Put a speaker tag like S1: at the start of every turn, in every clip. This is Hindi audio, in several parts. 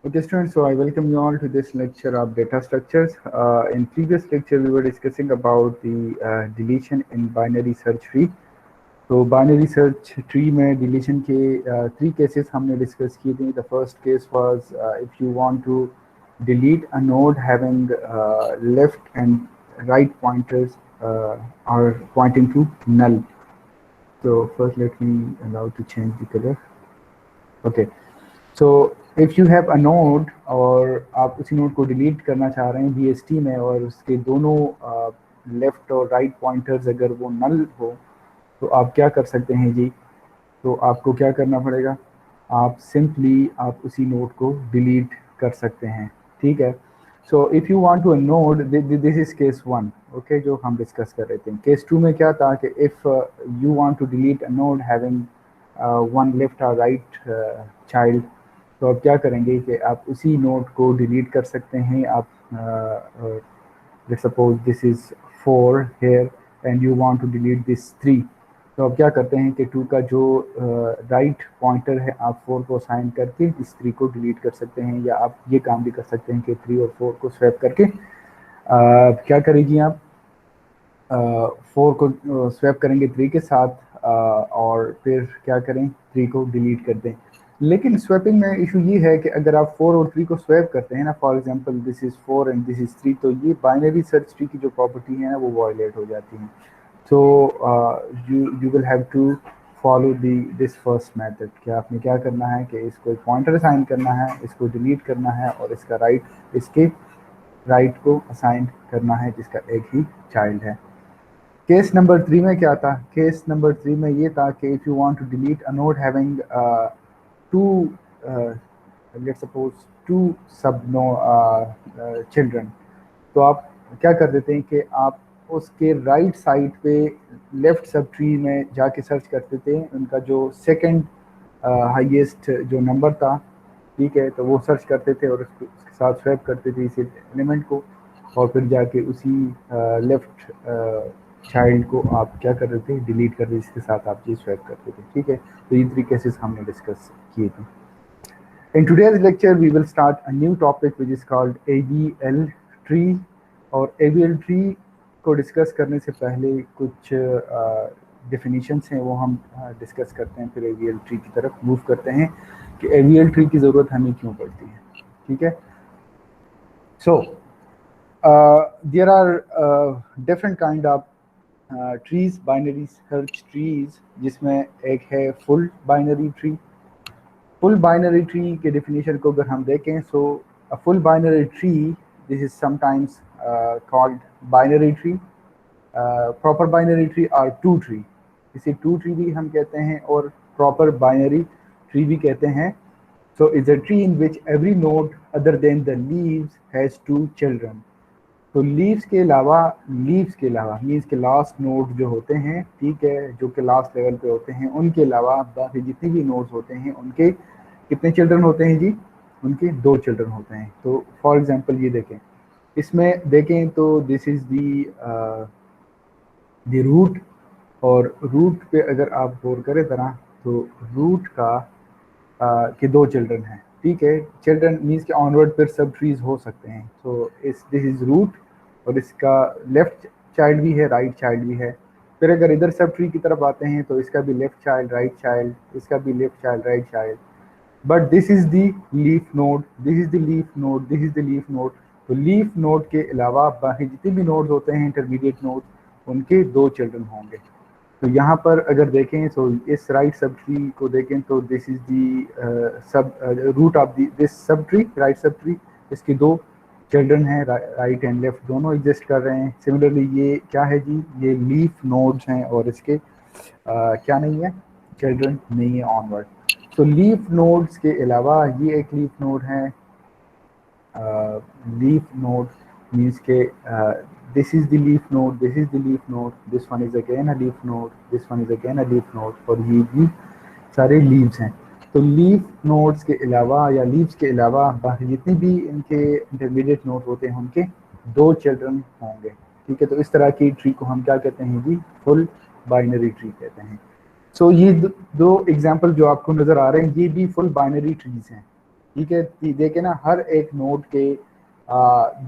S1: Okay, students, so I welcome you all to this lecture of data structures. In previous lecture, we were discussing about the deletion in binary search tree. तो बाइनरी सर्च ट्री में डिलीशन के थ्री केसेस हमने डिस्कस किए थे. The first case was if you want to delete a node having left and right pointers are pointing to null. So first let me allow to change the color. Okay. So if you have a node और आप उसी नोड को डिलीट करना चाह रहे हैं BST में और उसके दोनों लेफ़्ट और राइट पॉइंटर्स अगर वो नल हो तो आप क्या कर सकते हैं जी. तो आपको क्या करना पड़ेगा, आप सिंपली आप उसी नोड को डिलीट कर सकते हैं. ठीक है. So if you want to node, this is case 1. Okay, जो हम डिस्कस कर रहे थे. केस 2 में क्या था कि if you want to delete a node having one left और राइट चाइल्ड, तो आप क्या करेंगे कि आप उसी नोड को डिलीट कर सकते हैं. आप suppose this is 4 here and you want to delete this 3. तो आप क्या करते हैं कि 2 का जो राइट पॉइंटर है आप 4 को असाइन करके इस 3 को डिलीट कर सकते हैं. या आप ये काम भी कर सकते हैं कि 3 और 4 को स्वैप करके क्या करेंगी आप 4 को स्वैप करेंगे 3 के साथ और फिर क्या करें 3 को डिलीट कर दें. लेकिन स्वैपिंग में इशू ये है कि अगर आप 4 और 3 को स्वैप करते हैं ना, for example this is 4 and this is 3, तो ये बाइनरी सर्च ट्री की जो प्रॉपर्टी है ना वो वायलेट हो जाती हैं. तो you will have to follow this first method. क्या आपने क्या करना है कि इसको एक पॉइंटर असाइन करना है, इसको डिलीट करना है और इसके राइट को असाइन करना है जिसका एक ही चाइल्ड है. केस नंबर 3 में क्या था, केस नंबर 3 में ये था कि if you want to delete a node having two let's suppose 2 sub children, तो आप क्या कर देते हैं कि आप उसके राइट साइड पे लेफ्ट सब ट्री में जाके सर्च करते थे उनका जो सेकंड हाईएस्ट जो नंबर था. ठीक है, तो वो सर्च करते थे और उसके साथ स्वैप करते थे इस एलिमेंट को और फिर जाके उसी लेफ्ट चाइल्ड को आप क्या कर रहे थे, डिलीट कर रहे थे, इसके साथ आप ये स्वैप करते थे. ठीक है, तो ये 3 केसेस हमने डिस्कस किए थे. In today's lecture, we will start a new topic which is called AVL tree. और AVL tree को डिस्कस करने से पहले कुछ डेफिनेशंस हैं वो हम डिस्कस करते हैं, फिर AVL tree की तरफ मूव करते हैं कि AVL tree की ज़रूरत हमें क्यों पड़ती है. ठीक है. So there are different kind of trees, binary search trees, जिसमें एक है full binary tree. Full binary tree के डेफिनेशन को अगर हम देखें, so a full binary tree, this is sometimes called binary tree, proper binary tree और टू ट्री. इसे टू ट्री भी हम कहते हैं और प्रॉपर बाइनरी ट्री भी कहते हैं. So is a tree in which every node other than the leaves has 2 children. तो लीव्स के अलावा मीन्स के लास्ट नोड जो होते हैं, ठीक है, जो कि लास्ट लेवल पे होते हैं, उनके अलावा बाकी जितने भी नोड्स होते हैं उनके कितने चिल्ड्रन होते हैं जी, उनके 2 चिल्ड्रन होते हैं. तो फॉर एग्जांपल ये देखें, इसमें देखें तो दिस इज दी रूट, और रूट पे अगर आप गौर करें तरह तो रूट का के 2 चिल्ड्रन हैं. ठीक है, चिल्ड्रन मीन्स के ऑनवर्ड फिर सब ट्रीज हो सकते हैं. तो दिस इज रूट और इसका लेफ्ट चाइल्ड भी है, राइट चाइल्ड भी है. फिर अगर इधर सब ट्री की तरफ आते हैं तो इसका भी लेफ्ट चाइल्ड, राइट चाइल्ड, इसका भी left child, right child. But this is the leaf node, this is the leaf node, this is the leaf node. तो लीफ नोड के अलावा बाकी जितने भी नोड्स होते हैं इंटरमीडिएट नोड, उनके 2 चिल्ड्रन होंगे. तो यहाँ पर अगर देखें तो इस राइट सब ट्री को देखें तो this is the sub root of this sub tree, right sub tree. इसके 2 चिल्ड्रन हैं, राइट एंड लेफ्ट दोनों एग्जिस्ट कर रहे हैं. सिमिलरली ये क्या है जी, ये लीफ नोड्स हैं और इसके क्या नहीं है, चिल्ड्रन नहीं है ऑनवर्ड. तो लीफ नोड्स के अलावा ये एक लीफ नोड है. लीफ नोड मीन्स के this is the leaf node, this is the leaf node, this one is again a leaf node, this one is again a leaf node, और ये भी सारे लीव्स हैं. तो लीफ नोड्स के अलावा या लीव्स के अलावा बाकी जितने भी इनके इंटरमीडिएट नोड होते हैं उनके 2 चिल्ड्रन होंगे. ठीक है, तो इस तरह की ट्री को हम क्या कहते हैं जी, फुल बाइनरी ट्री कहते हैं. सो ये 2 एग्जाम्पल जो आपको नज़र आ रहे हैं ये भी फुल बाइनरी ट्रीज हैं. ठीक है, देखे ना हर एक नोड के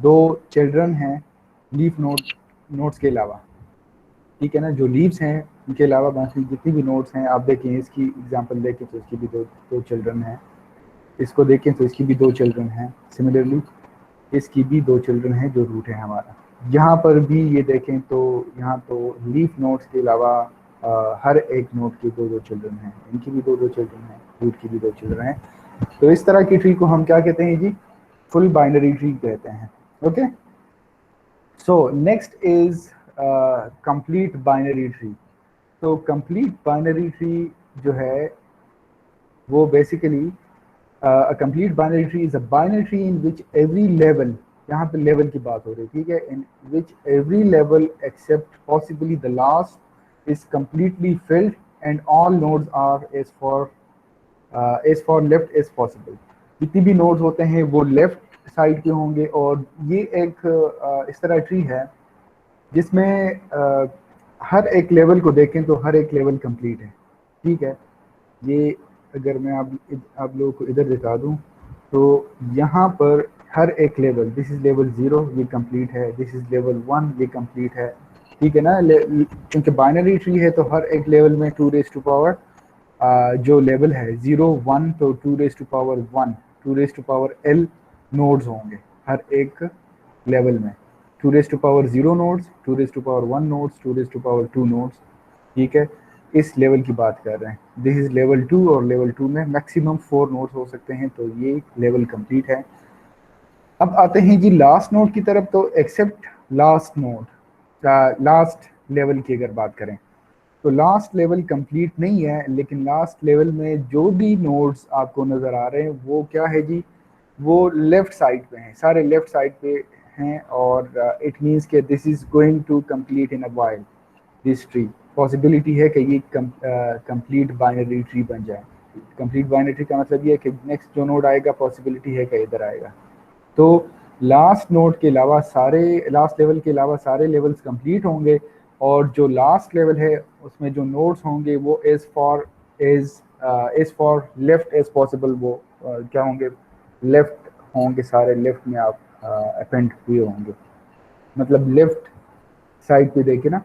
S1: दो चिल्ड्रन हैं लीफ नोड्स के अलावा। ठीक है ना, जो लीव्स हैं उनके अलावा बाकी जितनी भी नोड्स हैं, आप देखें इसकी एग्जांपल देखें तो इसकी भी दो दो चिल्ड्रन हैं, इसको देखें तो इसकी भी दो चिल्ड्रन हैं, सिमिलरली इसकी भी दो चिल्ड्रन हैं जो रूट है हमारा। यहाँ पर भी ये देखें तो यहाँ तो लीफ नोड्स के अलावा हर एक नोड के दो दो चिल्ड्रन हैं, इनकी भी दो दो चिल्ड्रन हैं, रूट की भी दो चिल्ड्रन हैं। तो इस तरह की ट्री को हम क्या कहते हैं जी, फुल बाइनरी ट्री कहते हैं। Okay, so next is complete binary tree. तो कंप्लीट बाइनरी ट्री जो है वो basically a complete binary tree is a binary tree in which every level, यहाँ पे लेवल की बात हो रही है, ठीक है, in which every level except possibly the last is completely filled and all nodes are as far left as possible। जितनी भी नोड्स होते हैं वो लेफ्ट साइड पे होंगे, और ये एक इस तरह ट्री है जिसमें हर एक लेवल को देखें तो हर एक लेवल कंप्लीट है। ठीक है, ये अगर मैं आप लोगों को इधर दिखा दूं तो यहाँ पर हर एक लेवल, दिस इज लेवल 0 ये कंप्लीट है, दिस इज लेवल 1 ये कंप्लीट है। ठीक है ना, क्योंकि बाइनरी ट्री है तो हर एक लेवल में 2 रेज टू पावर जो लेवल है 0 1, तो 2 raise to power 1 2 raise to power l nodes होंगे हर एक लेवल में। 2 raise to power 0 nodes, 2 raise to power 1 nodes, 2 raise to power 2 nodes. ठीक है, इस लेवल की बात कर रहे हैं। दिस इज लेवल 2 और लेवल 2 में मैक्सिमम 4 नोड्स हो सकते हैं, तो ये लेवल कंप्लीट है। अब आते हैं जी लास्ट नोड की तरफ। तो except last node, last level की अगर बात करें तो लास्ट लेवल कंप्लीट नहीं है, लेकिन लास्ट लेवल में जो भी नोड्स आपको नज़र आ रहे हैं वो क्या है जी, वो लेफ्ट साइड पे हैं, सारे लेफ्ट साइड पे हैं, और इट मीन्स के this is going to complete in a while this tree. Possibility है कि ये कंप्लीट बाइनरी ट्री बन जाए। कंप्लीट बाइनरी ट्री का मतलब ये है कि नेक्स्ट जो नोड आएगा पॉसिबिलिटी है कि इधर आएगा। तो लास्ट नोड के अलावा सारे, लास्ट लेवल के अलावा सारे लेवल्स कंप्लीट होंगे, और जो लास्ट लेवल है उसमें जो नोड्स होंगे वो as far left as possible, वो क्या होंगे, लेफ्ट होंगे, सारे लेफ्ट में आप अपेंड हुए होंगे। मतलब लेफ्ट साइड पे देखे ना,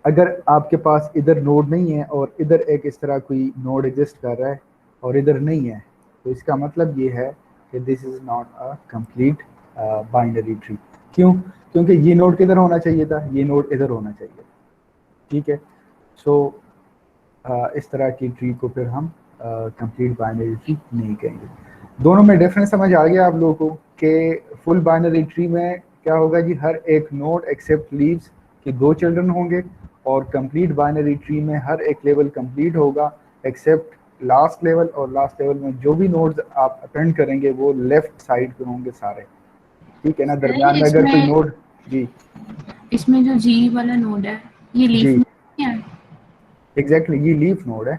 S1: अगर आपके पास इधर नोड नहीं है और इधर एक इस तरह कोई नोड एग्जिस्ट कर रहा है और इधर नहीं है, तो इसका मतलब ये है कि this is not a complete binary tree. क्यों? क्योंकि ये नोड किधर होना चाहिए था, ये नोड इधर होना चाहिए। ठीक है, सो इस तरह की ट्री को फिर हम कंप्लीट बाइनरी ट्री नहीं कहेंगे। दोनों में डिफरेंस समझ आ गया आप लोगों को कि फुल बाइनरी ट्री में क्या होगा जी, हर एक नोड एक्सेप्ट लीव्स के 2 चिल्ड्रन होंगे, और कंप्लीट बाइनरी ट्री में हर एक लेवल कंप्लीट होगा एक्सेप्ट लास्ट लेवल, और लास्ट लेवल में जो भी नोड्स आप अटेंड करेंगे वो लेफ्ट साइड पे होंगे सारे। ठीक है ना, दरमियान में अगर कोई नोड, जी
S2: इसमें जो जी वाला नोड है ये लीफ
S1: जी
S2: नहीं है,
S1: एग्जैक्टली ये लीफ नोड है।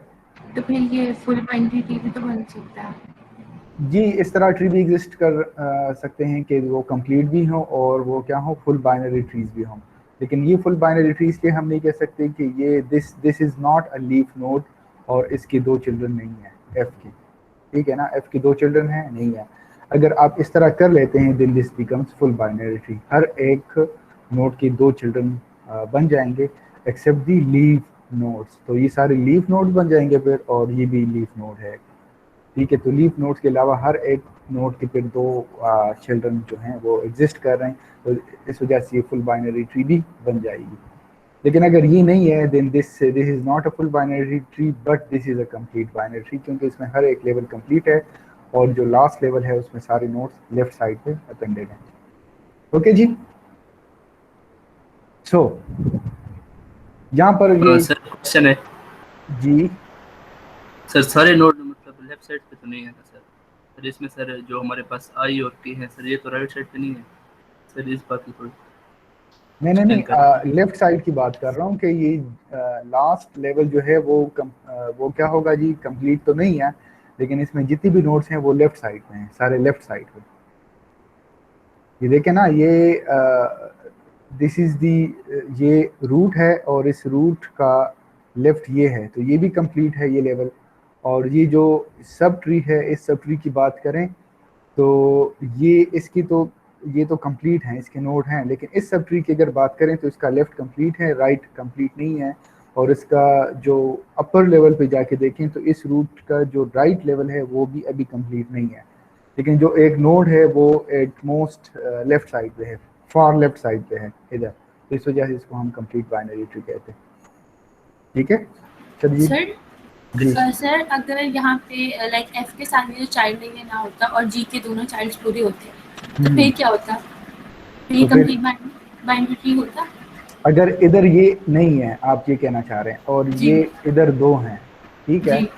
S2: तो फिर ये फुल बाइनरी ट्री भी तो बन सकता है।
S1: जी, इस तरह ट्री भी एग्जिस्ट कर सकते हैं कि वो कंप्लीट भी हो और वो क्या हो, फुल बाइनरी ट्रीज भी हों। लेकिन ये फुल बाइनरी ट्री इसलिए हम नहीं कह सकते कि ये this is not a leaf node और इसकी 2 चिल्ड्रन नहीं है एफ की। ठीक है ना, एफ की 2 चिल्ड्रन है नहीं है। अगर आप इस तरह कर लेते हैं then this becomes full binary tree. हर एक नोड की 2 चिल्ड्रन बन जाएंगे एक्सेप्ट दी लीफ नोड्स। तो ये सारे लीफ नोड्स बन जाएंगे फिर, और ये भी लीफ नोड है। ठीक है, तो लीफ नोड्स के अलावा हर एक नोड के फिर 2 चिल्ड्रन जो हैं वो एग्जिस्ट कर रहे हैं, तो इस वजह से ये फुल बाइनरी ट्री भी बन जाएगी। लेकिन अगर ये नहीं है then this is not a full binary tree but this is a complete binary tree, क्योंकि इसमें हर एक लेवल कंप्लीट है और जो लास्ट लेवल है उसमें सारे नोड्स लेफ्ट साइड पे अपेंडेड हैं। ओके जी, सो यहाँ पर ये
S3: सर क्वेश्चन है
S1: जी
S3: सर, सारे नोड मतलब लेफ्ट साइड पे तो नहीं है ना सर? सर इसमें सर जो हमारे पास आई और टी है सर, ये तो राइट साइड पे नहीं है सर, इस बात की थोड़ी
S1: नहीं नहीं
S3: एक्सप्लेन कर
S1: नहीं, लेफ्ट साइड की बात कर रहा हूँ कि ये लास्ट लेवल जो है वो क्या होगा जी, कंप्लीट तो नहीं है, लेकिन इसमें जितनी भी नोड्स हैं वो लेफ्ट साइड में हैं, सारे लेफ्ट साइड पे। ये देखें ना, ये दिस इज दी, ये रूट है और इस रूट का लेफ्ट ये है, तो ये भी कंप्लीट है ये लेवल, और ये जो सब ट्री है, इस सब ट्री की बात करें तो ये तो कंप्लीट है, इसके नोड हैं, लेकिन इस सब ट्री की अगर बात करें तो इसका लेफ्ट कंप्लीट है, राइट कंप्लीट नहीं है। और इसका जो अपर लेवल पे जाके देखें तो इस रूट का जो राइट लेवल है वो भी अभी कंप्लीट नहीं है, लेकिन जो एक नोड है वो एट मोस्ट लेफ्ट साइड पे है, फार लेफ्ट साइड पे है इधर, तो इस वजह से इसको हम कंप्लीट बाइनरी ट्री कहते हैं। ठीक है चलिए
S2: सर
S1: जी।
S2: सर अगर यहाँ पे लाइक एफ के साथ में जो चाइल्ड है ये ना होता और जी के दोनों चाइल्ड्स पूरे होते तो फिर क्या होता? फिर
S1: तो फिर
S2: कंप्लीट बाइनरी ट्री होता।
S1: अगर इधर ये नहीं है, आप ये कहना चाह रहे हैं, और
S2: जी
S1: ये इधर दो हैं, ठीक है,
S2: जी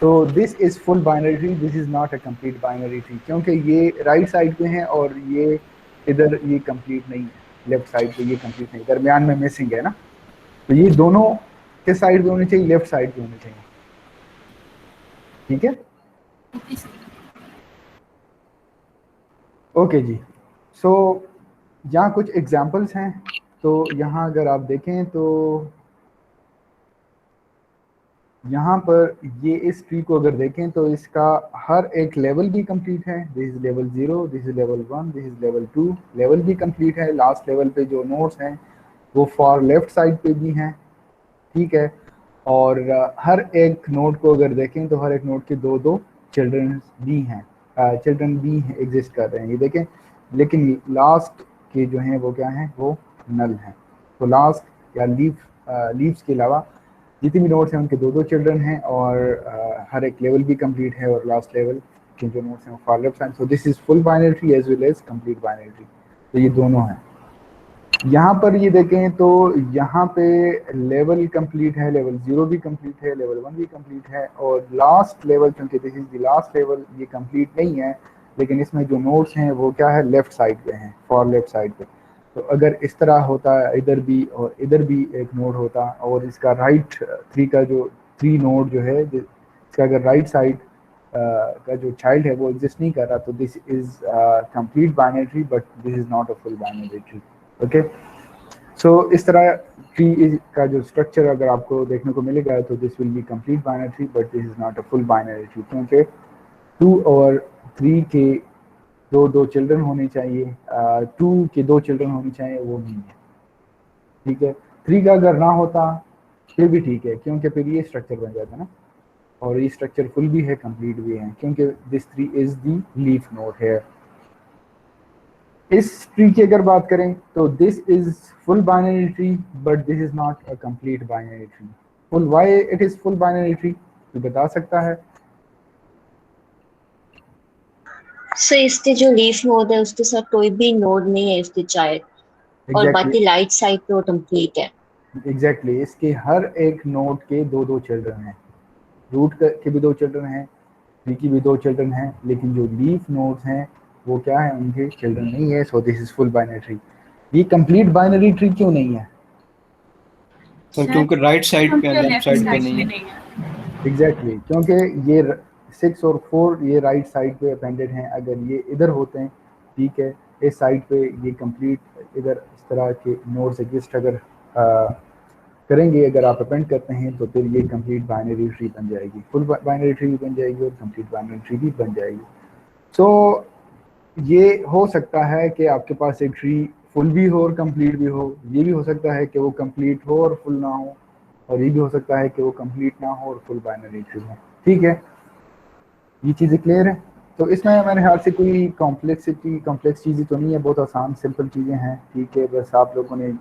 S1: तो this is full binary tree, this is not a complete binary tree, क्योंकि ये राइट साइड पे है और ये इधर ये कंप्लीट नहीं है, लेफ्ट साइड पे ये कंप्लीट नहीं, दरमियान में मिसिंग है ना, तो ये दोनों किस साइड पे होने चाहिए? लेफ्ट साइड पे होने चाहिए। ठीक है
S2: ओके सर।
S1: ओके जी। सो यहाँ कुछ एग्जांपल्स हैं, तो यहाँ अगर आप देखें तो यहाँ पर ये इस ट्री को अगर देखें तो इसका हर एक लेवल भी कंप्लीट है, this is level 0, this is level 1, this is level 2, level भी कंप्लीट है। लास्ट लेवल पे जो नोड्स हैं वो फॉर लेफ्ट साइड पे भी हैं, ठीक है। और हर एक नोड को अगर देखें तो हर एक नोड के दो दो चिल्ड्रन भी हैं, चिल्ड्रन भी एग्जिस्ट कर रहे हैं, ये देखें, लेकिन लास्ट के जो हैं वो क्या हैं? वो नल हैं। तो लास्ट या लीव्स के अलावा जितने भी नोड्स हैं उनके दो दो चिल्ड्रन हैं, और हर एक लेवल भी कंप्लीट है, और लास्ट लेवल के जो नोड्स हैं वो far left side. So this is full binary tree as well as complete binary tree, तो ये दोनों हैं। यहाँ पर ये देखें तो यहाँ पे लेवल कंप्लीट है, लेवल 0 भी कंप्लीट है, लेवल 1 भी कंप्लीट है, और लास्ट लेवल, क्योंकि this is the last level, ये कंप्लीट नहीं है, लेकिन इसमें जो नोड्स हैं वो क्या है? लेफ्ट साइड पे हैं, फॉर लेफ्ट साइड पे। तो अगर इस तरह होता इधर भी और इधर भी एक नोड होता, और इसका राइट थ्री का जो थ्री नोड जो है इसका अगर राइट साइड का जो चाइल्ड है वो एग्जिस्ट नहीं कर रहा, तो this is complete binary tree, but this is not a full binary tree. Okay, so इस तरह ट्री का जो स्ट्रक्चर अगर आपको देखने को मिलेगा तो this will be complete binary tree, but this is not a full binary tree, क्योंकि 2 और 3 के दो दो चिल्ड्रन होने चाहिए, 2 के दो चिल्ड्रन होने चाहिए, वो नहीं है। ठीक है, 3 का अगर ना होता फिर भी ठीक है, क्योंकि फिर ये स्ट्रक्चर बन जाता ना, और ये स्ट्रक्चर फुल भी है, कंप्लीट भी है, क्योंकि this 3 is the leaf node है। इस ट्री की अगर बात करें तो this is full binary tree, but this is not a complete binary tree. Full why it is full binary tree, तो बता सकता है?
S4: सो इसके जो लीफ नोड है उसके साथ कोई भी नोड नहीं है इसके चाइल्ड, और बाकी राइट साइड पे वो कंप्लीट है।
S1: एग्जैक्टली, इसके हर एक नोड के दो दो चिल्ड्रन हैं, रूट के भी दो चिल्ड्रन हैं, ट्री की भी दो चिल्ड्रन हैं, लेकिन जो लीफ नोड्स हैं वो क्या है? उनके चिल्ड्रन नहीं है। सो this is full binary tree. ये कंप्लीट बाइनरी ट्री क्यों नहीं है?
S3: सर क्योंकि राइट साइड पे लेफ्ट साइड पे नहीं है।
S1: एग्जैक्टली, क्योंकि ये 6 और 4 ये राइट साइड पे अपेंडेड हैं, अगर ये इधर होते हैं, ठीक है, इस साइड पे ये कंप्लीट इधर इस तरह के नोड्स एग्जिस्ट अगर करेंगे, अगर आप अपेंड करते हैं, तो फिर ये कंप्लीट बाइनरी ट्री बन जाएगी, फुल बाइनरी ट्री भी बन जाएगी और कंप्लीट बाइनरी ट्री भी बन जाएगी। सो ये हो सकता है कि आपके पास एक ट्री फुल भी हो और कंप्लीट भी हो, ये भी हो सकता है कि वो कंप्लीट हो और फुल ना हो, और ये भी हो सकता है कि वो कंप्लीट ना हो और फुल बाइनरी ट्री हो। ठीक है, ये चीज़ें क्लियर है? तो इसमें मेरे ख्याल से कोई कॉम्प्लेक्स चीज़ें तो नहीं है, बहुत आसान सिंपल चीज़ें हैं। ठीक है, बस आप लोगों ने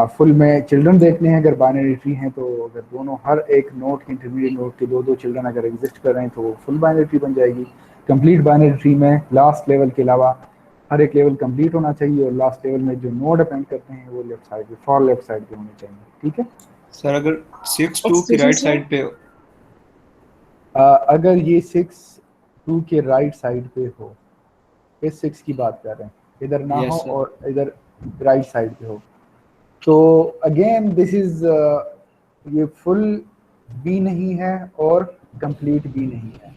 S1: फुल में चिल्ड्रन देखने हैं, अगर बाइनरी ट्री हैं तो अगर दोनों हर एक नोड के इंटरमीडिएट नोड के दो दो चिल्ड्रन अगर एग्जिस्ट कर रहे हैं तो वो फुल बाइनरी ट्री बन जाएगी। कंप्लीट बाइनरी ट्री में लास्ट लेवल के अलावा हर एक लेवल कंप्लीट होना चाहिए, और लास्ट लेवल में जो नोड अपेंड करते हैं वो लेफ्ट साइड पे, फॉर लेफ्ट साइड पे होने चाहिए। ठीक है
S3: सर, अगर 6 2 की राइट साइड पे
S1: अगर ये 6 2 के राइट साइड पे हो, इस 6 की बात कर रहे हैं, इधर ना हो
S3: sir.
S1: और इधर राइट साइड पे हो, तो अगेन दिस इज ये फुल भी नहीं है और कंप्लीट भी नहीं है।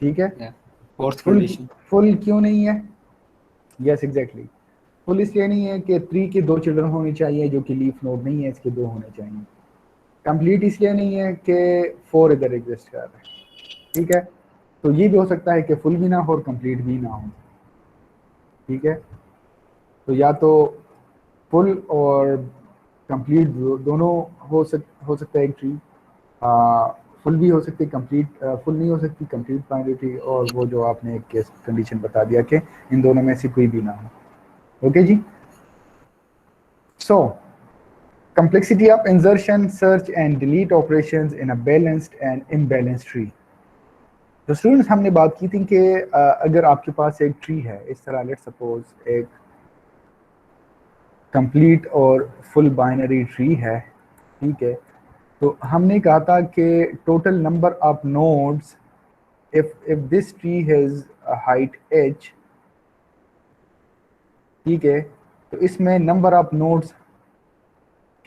S1: ठीक है, फुल क्यों नहीं है? यस एग्जैक्टली, फुल इसलिए नहीं है कि 3 के दो चिल्ड्रन होने चाहिए, जो कि लीफ नोड नहीं है, इसके दो होने चाहिए। कंप्लीट इसलिए नहीं है कि 4 इधर एग्जिस्ट कर रहा है, ठीक है। तो ये भी हो सकता है कि फुल भी ना हो और कंप्लीट भी ना हो, ठीक है। तो या तो फुल और कंप्लीट दोनों हो सकता है एक ट्री, फुल भी हो सकती है, कंप्लीट फुल नहीं हो सकती, कंप्लीट बाइनरी ट्री, और वो जो आपने एक केस कंडीशन बता दिया कि इन दोनों में से कोई भी ना हो। ओके जी। So complexity of insertion, search and delete operations in a balanced and imbalanced tree। तो स्टूडेंट्स हमने बात की थी कि अगर आपके पास एक ट्री है इस तरह, लेट सपोज एक कंप्लीट और फुल बाइनरी ट्री है, ठीक है। तो हमने कहा था कि total number of nodes if this tree has a height h, ठीक है, तो इसमें नंबर ऑफ नोड्स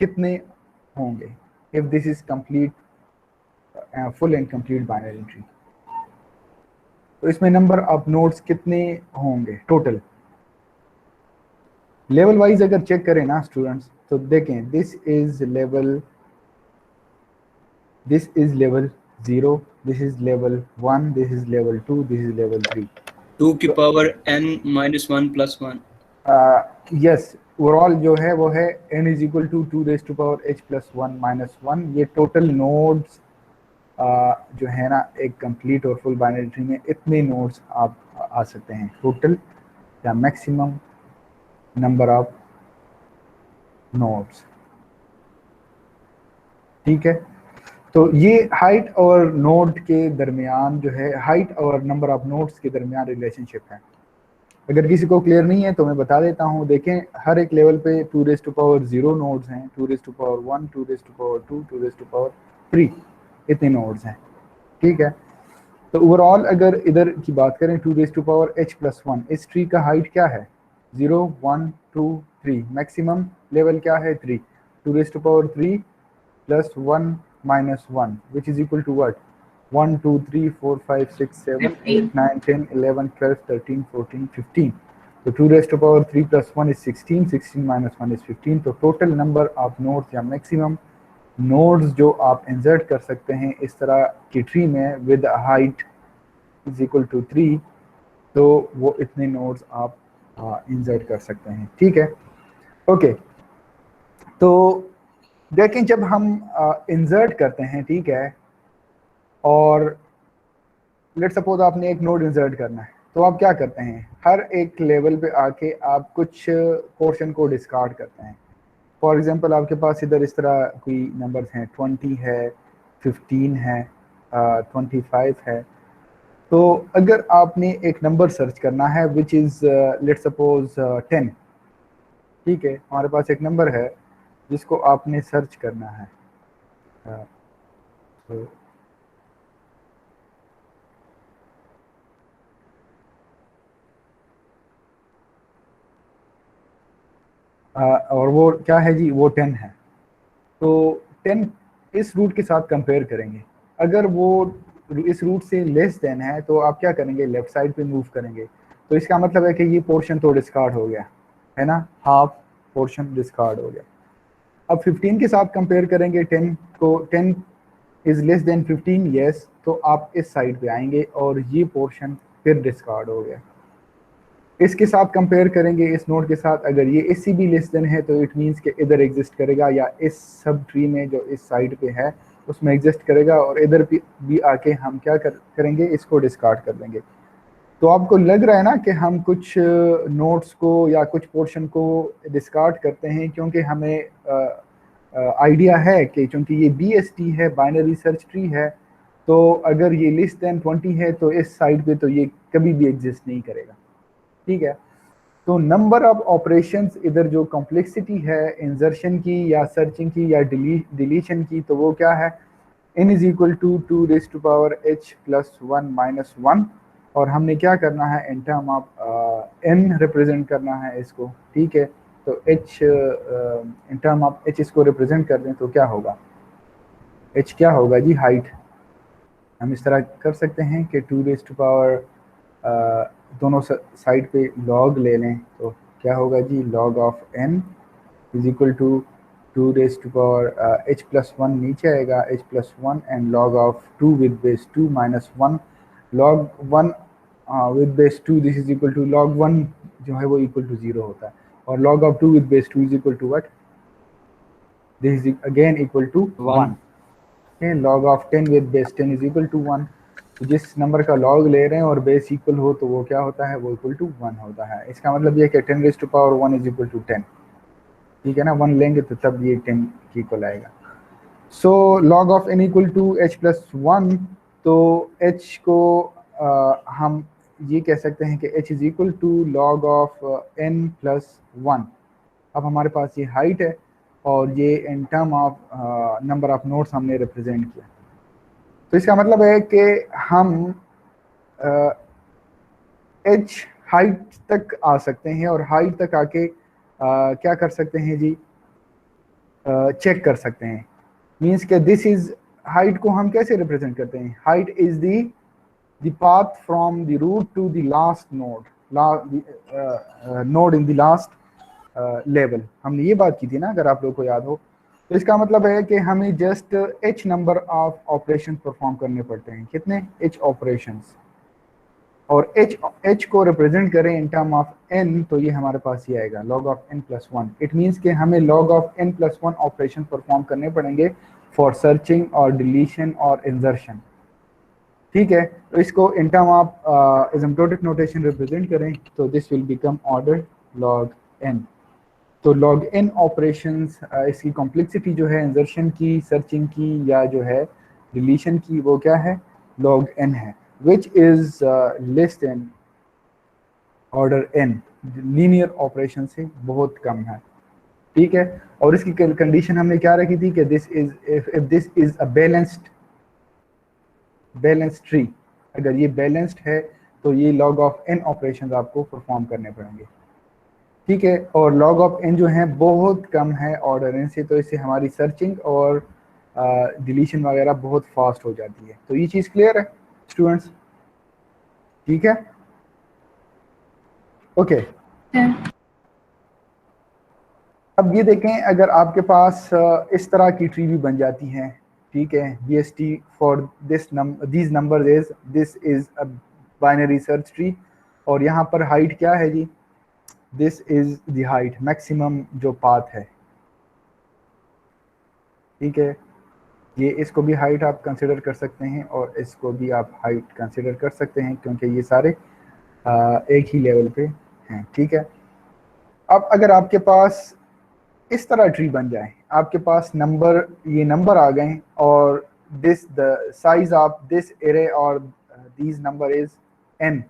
S1: कितने होंगे if this is complete full and complete binary tree। तो इसमें नंबर ऑफ नोड्स कितने होंगे टोटल। लेवल वाइज अगर चेक करें ना स्टूडेंट्स, तो देखें this is level 0, this is level 1, this is level 2, this is level 3।
S3: 2 की पावर n -1 + 1।
S1: यस, ओवरऑल जो है वो है n = 2 raised to power h + 1 - 1। ये टोटल नोड्स जो है ना एक कंप्लीट और फुल बाइनरी ट्री में इतने नोड्स आप आ सकते हैं टोटल, या मैक्सिमम नंबर ऑफ नोड्स, ठीक है। तो ये हाइट और नोड के दरमियान जो है, हाइट और नंबर ऑफ नोड्स के दरमियान रिलेशनशिप है। अगर किसी को क्लियर नहीं है तो मैं बता देता हूँ। देखें हर एक लेवल पे 2 raised to power 0 नोड्स हैं, 2 raised to power 1, 2 raised to power 2, 2 raised to power 3, इतने नोड्स हैं, ठीक है। तो ओवरऑल अगर इधर की बात करें 2 raised to power h + 1, इस ट्री का हाइट क्या है 0, 1, 2, 3, मैक्सिमम लेवल क्या है 3, 2 raised to power 3 + 1 - 1 which is equal to what, 1, 2, 3, 4, 5, 6, 7, 8, 9, 10, 11, 12, 13, 14, 15। तो 2 raised to power 3 + 1 is 16, 16 - 1 is 15। तो टोटल नंबर ऑफ नोड्स या मैक्सिमम नोड्स जो आप इंसर्ट कर सकते हैं इस तरह की ट्री में विद हाइट = 3, तो वो इतने नोड्स आप इंसर्ट कर सकते हैं, ठीक है। ओके, तो देखें जब हम इंसर्ट करते हैं, ठीक है, और लेट सपोज आपने एक नोड इंसर्ट करना है, तो आप क्या करते हैं, हर एक लेवल पे आके आप कुछ पोर्शन को डिस्कार्ड करते हैं। फॉर एग्जांपल आपके पास इधर इस तरह कोई नंबर्स हैं, 20 है, 15 है, 25 है। तो अगर आपने एक नंबर सर्च करना है विच इज़ लेट सपोज 10, ठीक है, हमारे पास एक नंबर है जिसको आपने सर्च करना है, तो और वो क्या है जी, वो 10 है। तो 10 इस रूट के साथ कंपेयर करेंगे, अगर वो इस रूट से लेस देन है तो आप क्या करेंगे, लेफ्ट साइड पे मूव करेंगे। तो इसका मतलब है कि ये पोर्शन तो डिस्कार्ड हो गया है ना, हाफ पोर्शन डिस्कार्ड हो गया। अब 15 के साथ कंपेयर करेंगे 10 को, 10 इज लेस देन 15, यस, तो आप इस साइड पे आएंगे और ये पोर्शन फिर डिस्कार्ड हो गया। इसके साथ कंपेयर करेंगे इस नोड के साथ, अगर ये इससे भी लेस देन है तो इट मींस कि इधर एग्जिस्ट करेगा, या इस सब ट्री में जो इस साइड पे है उसमें एग्जिस्ट करेगा, और इधर भी आके हम क्या करेंगे, इसको डिस्कार्ड कर देंगे। तो आपको लग रहा है ना कि हम कुछ नोड्स को या कुछ पोर्शन को डिस्कार्ड करते हैं क्योंकि हमें आइडिया है कि चूँकि ये BST है, बाइनरी सर्च ट्री है, तो अगर ये लेस देन 20 है तो इस साइड पे तो ये कभी भी एग्जिस्ट नहीं करेगा, ठीक है। तो नंबर ऑफ ऑपरेशंस इधर जो कॉम्प्लेक्सिटी है इंसर्शन की या सर्चिंग की या डिलीशन की, तो वो क्या है, n = 2 raised to power h + 1 - 1, और हमने क्या करना है, इन टर्म ऑफ n रिप्रेजेंट करना है इसको, ठीक है। तो h in term of h इसको रिप्रेजेंट कर दें तो क्या होगा, h क्या होगा जी, हाइट। हम इस तरह कर सकते हैं कि 2 raised to power दोनों साइड पे लॉग ले लें, तो क्या होगा जी, log of n = 2 raise to power h plus 1 नीचे आएगा, h plus 1 and log of 2 with base 2 minus 1 log 1 with base 2 this is equal to log 1 जो है वो इक्वल टू 0 होता है, और log of 2 with base 2 is equal to what, this is again equal to 1। log of 10 with base 10 is equal to 1। तो जिस नंबर का log ले रहे हैं और बेस इक्वल हो तो वो क्या होता है, वो इक्वल टू 1 होता है। इसका मतलब ये कि 10 raise to power 1 is equal to 10, ठीक है ना, 1 लेंगे तो तब ये 10 की इक्वल आएगा। So log of n equal to h plus 1, तो h को हम ये कह सकते हैं कि h is equal to log of n plus 1। अब हमारे पास ये हाइट है और ये in term of number of nodes हमने रिप्रेजेंट किया। तो इसका मतलब है कि हम h हाइट तक आ सकते हैं और हाइट तक आके क्या कर सकते हैं जी, चेक कर सकते हैं। मीन्स के दिस इज, हाइट को हम कैसे रिप्रेजेंट करते हैं, height is the path from the root to the last node, node in the last level. हमने ये बात की थी ना, अगर आप लोग को याद हो। तो इसका मतलब है कि हमें just h number of operation perform करने पड़ते हैं। कितने, h ऑपरेशंस, और h को रिप्रेजेंट करें इन टर्म ऑफ n, तो ये हमारे पास ये आएगा log of n plus 1। It means कि हमें log of n plus 1 operation perform करने पड़ेंगे फॉर सर्चिंग और डिलीशन और इंजर्शन, ठीक है। तो इसको इन term of asymptotic notation represent करें तो this will become order log n। तो log n ऑपरेशंस, इसकी कॉम्प्लेक्सिटी जो है इंजर्शन की, सर्चिंग की या जो है डिलीशन की, वो क्या है, log n है, which is less than order n, linear operation से बहुत कम है, ठीक है। और इसकी कंडीशन हमने क्या रखी थी कि this is, if this is a balanced tree, अगर ये बैलेंस्ड है तो ये log ऑफ n ऑपरेशंस आपको परफॉर्म करने पड़ेंगे, ठीक है। और log ऑफ n जो है बहुत कम है ऑर्डर n से, तो इससे हमारी सर्चिंग और डिलीशन वगैरह बहुत फास्ट हो जाती है। तो ये चीज़ क्लियर है स्टूडेंट्स, ठीक है, ओके। अब ये देखें, अगर आपके पास इस तरह की ट्री भी बन जाती है, ठीक है, BST for this number is, this is a binary search tree, और यहाँ पर हाइट क्या है जी, this is the height, maximum जो पाथ है, ठीक है। ये इसको भी हाइट आप कंसिडर कर सकते हैं और इसको भी आप हाइट कंसिडर कर सकते हैं, क्योंकि ये सारे एक ही लेवल पे हैं, ठीक है। अब अगर आपके पास इस तरह ट्री बन जाए, आपके पास नंबर, ये नंबर आ गए और this the size of this array और these number is n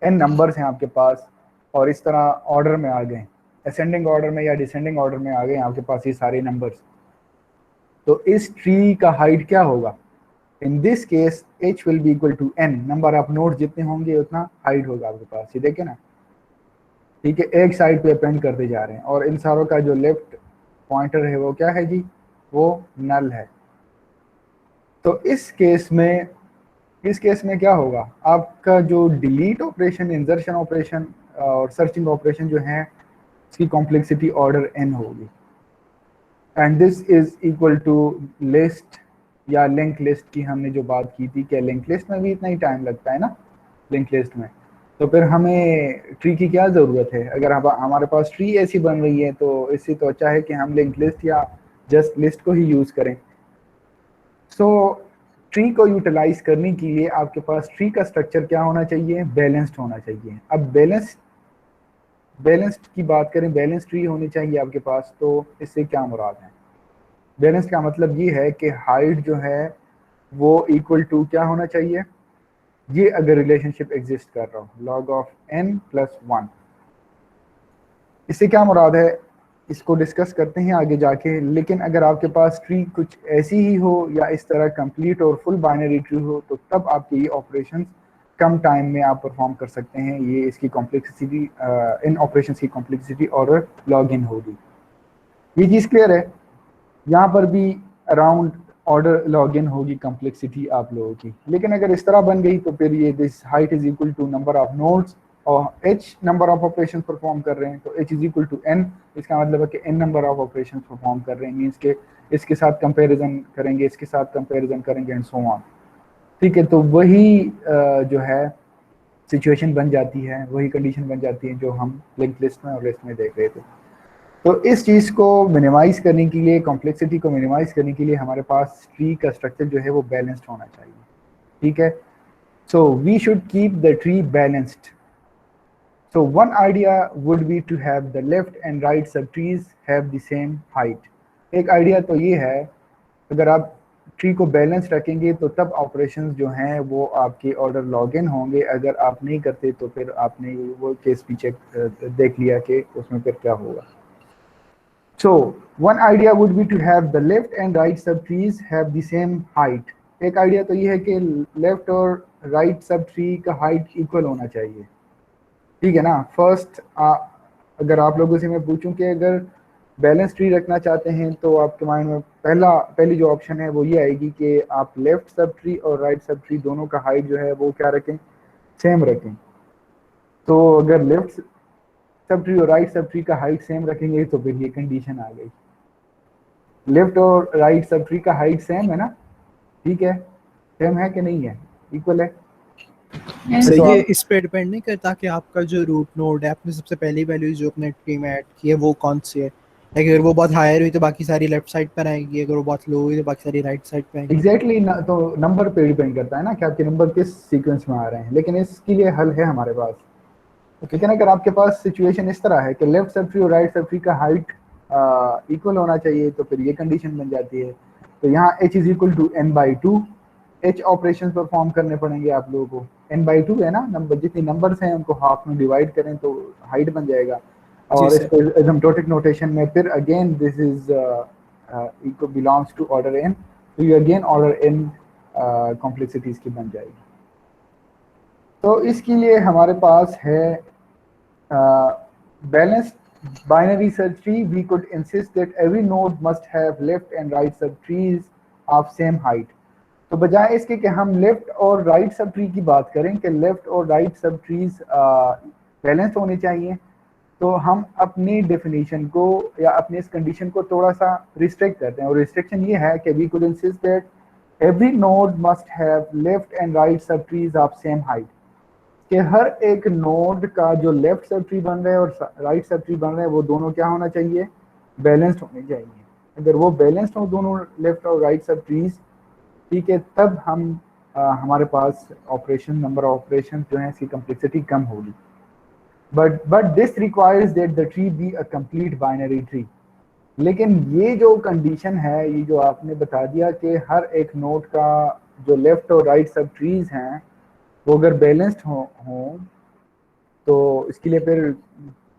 S1: numbers हैं आपके पास, और इस तरह ऑर्डर में आ गए, असेंडिंग ऑर्डर में या डिसेंडिंग ऑर्डर में आ गए आपके पास ये सारे नंबर्स, तो इस ट्री का हाइट क्या होगा, in this case h will be equal to n, number of nodes जितने होंगे उतना हाइट होगा आपके पास, ये देखें ना, ठीक है। एक साइड पे अपेंड करते जा रहे हैं और इन सारों का जो लेफ्ट पॉइंटर है वो क्या है जी, वो नल है। तो इस केस में क्या होगा, आपका जो डिलीट ऑपरेशन, इंजर्शन ऑपरेशन और सर्चिंग ऑपरेशन जो है, इसकी कॉम्प्लेक्सिटी ऑर्डर n होगी, and this is equal to list या लिंक लिस्ट की हमने जो बात की थी, कि लिंक लिस्ट में भी इतना ही टाइम लगता है ना लिंक लिस्ट में, तो फिर हमें ट्री की क्या ज़रूरत है। अगर हमारे पास ट्री ऐसी बन रही है तो इससे तो अच्छा है कि हम लिंक लिस्ट या जस्ट लिस्ट को ही यूज़ करें। सो ट्री को यूटिलाइज करने के लिए आपके पास ट्री का स्ट्रक्चर क्या होना चाहिए, बैलेंस्ड होना चाहिए। अब बैलेंस्ड की बात करें, बैलेंस ट्री होनी चाहिए आपके पास, तो इससे क्या मुराद है, बैलेंस का मतलब ये है कि हाइट जो है वो इक्वल टू क्या होना चाहिए, ये अगर रिलेशनशिप एग्जिस्ट कर रहा हो, log ऑफ n प्लस 1, इससे क्या मुराद है इसको डिस्कस करते हैं आगे जाके। लेकिन अगर आपके पास ट्री कुछ ऐसी ही हो या इस तरह कंप्लीट और फुल बाइनरी ट्री हो, तो तब आपके ये ऑपरेशंस कम टाइम में आप परफॉर्म कर सकते हैं। ये इसकी कॉम्प्लेक्सिटी, इन ऑपरेशंस की कॉम्प्लेक्सिटी और लॉग इन होगी। ये चीज़ क्लियर है। यहाँ पर भी अराउंड ऑर्डर लॉग इन होगी कॉम्प्लेक्सिटी आप लोगों की। लेकिन अगर इस तरह बन गई तो फिर ये this height is equal to number of nodes और h number of operation perform कर रहे हैं, तो h is equal to n, इसका मतलब है कि n number of operation perform कर रहे हैं, मीन्स के इसके साथ कंपैरिजन करेंगे, इसके साथ कंपैरिजन करेंगे एंड सो ऑन। ठीक है, तो वही जो है सिचुएशन बन जाती है, वही कंडीशन बन जाती है जो हम लिंक लिस्ट में और लिस्ट में देख रहे थे। तो इस चीज़ को मिनिमाइज करने के लिए, कॉम्प्लेक्सिटी को मिनिमाइज करने के लिए हमारे पास ट्री का स्ट्रक्चर जो है वो बैलेंस्ड होना चाहिए। ठीक है, so we should keep the tree balanced. So one idea would be to have the left and right subtrees have the same height. एक आइडिया तो ये है, अगर आप ट्री को बैलेंस रखेंगे तो तब ऑपरेशंस जो हैं वो आपके ऑर्डर लॉग इन होंगे, अगर आप नहीं करते तो फिर आपने वो केस पीछे देख लिया कि उसमें फिर क्या होगा। So one idea would be to have the left and right subtrees have the same height. एक आइडिया तो ये है कि लेफ्ट और राइट सब ट्री का हाइट इक्वल होना चाहिए। ठीक है ना। फर्स्ट अगर आप लोगों से मैं पूछूं कि अगर बैलेंस ट्री रखना चाहते हैं तो आपके माइंड में पहली जो ऑप्शन है वो ये आएगी कि आप लेफ्ट सब ट्री और राइट सब ट्री दोनों का हाइट जो है वो क्या रखें, सेम रखें। तो अगर लेफ्ट सब ट्री और राइट सब ट्री का हाइट सेम रखेंगे तो फिर ये कंडीशन आ गई, लेफ्ट और राइट सब ट्री का हाइट सेम है ना। ठीक है, सेम है कि नहीं है, इक्वल है।
S5: सर
S1: तो
S5: ये इस पे डिपेंड नहीं करता कि आपका जो रूट नोड है, आपने सबसे पहली वैल्यू जो अपने ट्री में ऐड की है वो कौन सी है। अगर वो बहुत हायर हुई तो बाकी सारी लेफ्ट साइड पर आएगी, अगर वो बहुत लो हुई तो बाकी सारी राइट साइड पे आएगी।
S1: एग्जैक्टली तो नंबर पे डिपेंड करता है ना कि आपके नंबर किस सीक्वेंस में आ रहे हैं, लेकिन इसके लिए हल है हमारे पास। लेकिन अगर आपके पास सिचुएशन इस तरह है कि लेफ्ट सब ट्री और राइट सब ट्री का हाइट इक्वल होना चाहिए, तो फिर ये कंडीशन बन जाती है। तो यहाँ h is equal to n by two, h operation perform करने पड़ेंगे आप लोगों को। एन बाई टू है ना, नंबर जितने नंबर्स हैं उनको हाफ में डिवाइड करें तो हाइट बन जाएगा। और इसको एसिम्प्टोटिक नोटेशन में फिर again this is equal belongs to order n, तो ये अगेन ऑर्डर एन कॉम्प्लेक्सिटीज की बन जाएगी। तो इसके लिए हमारे पास है balanced binary search tree. We could insist that every node must have left and right sub trees of same height. तो बजाय इसके कि हम लेफ्ट और राइट सब ट्री की बात करें कि लेफ्ट और राइट सब ट्रीज बैलेंस होने चाहिए, तो हम अपनी डेफिनेशन को या अपनी इस कंडीशन को थोड़ा सा रिस्ट्रिक्ट करते हैं। और रिस्ट्रिक्शन ये है कि we could insist that every node must have left and right sub trees of same height, कि हर एक नोड का जो लेफ्ट सब ट्री बन रहा है और राइट सब ट्री बन रहा है वो दोनों क्या होना चाहिए, बैलेंस्ड होने चाहिए। अगर वो बैलेंस्ड हो दोनों लेफ्ट और राइट सब ट्रीज, ठीक है, तब हम हमारे पास ऑपरेशन नंबर ऑफ ऑपरेशन जो है इसकी कम्प्लेक्सिटी कम होगी। But this requires that the tree be a complete binary tree. लेकिन ये जो कंडीशन है, ये जो आपने बता दिया कि हर एक नोड का जो लेफ्ट और राइट सब ट्रीज हैं वो अगर बैलेंस्ड हो तो इसके लिए फिर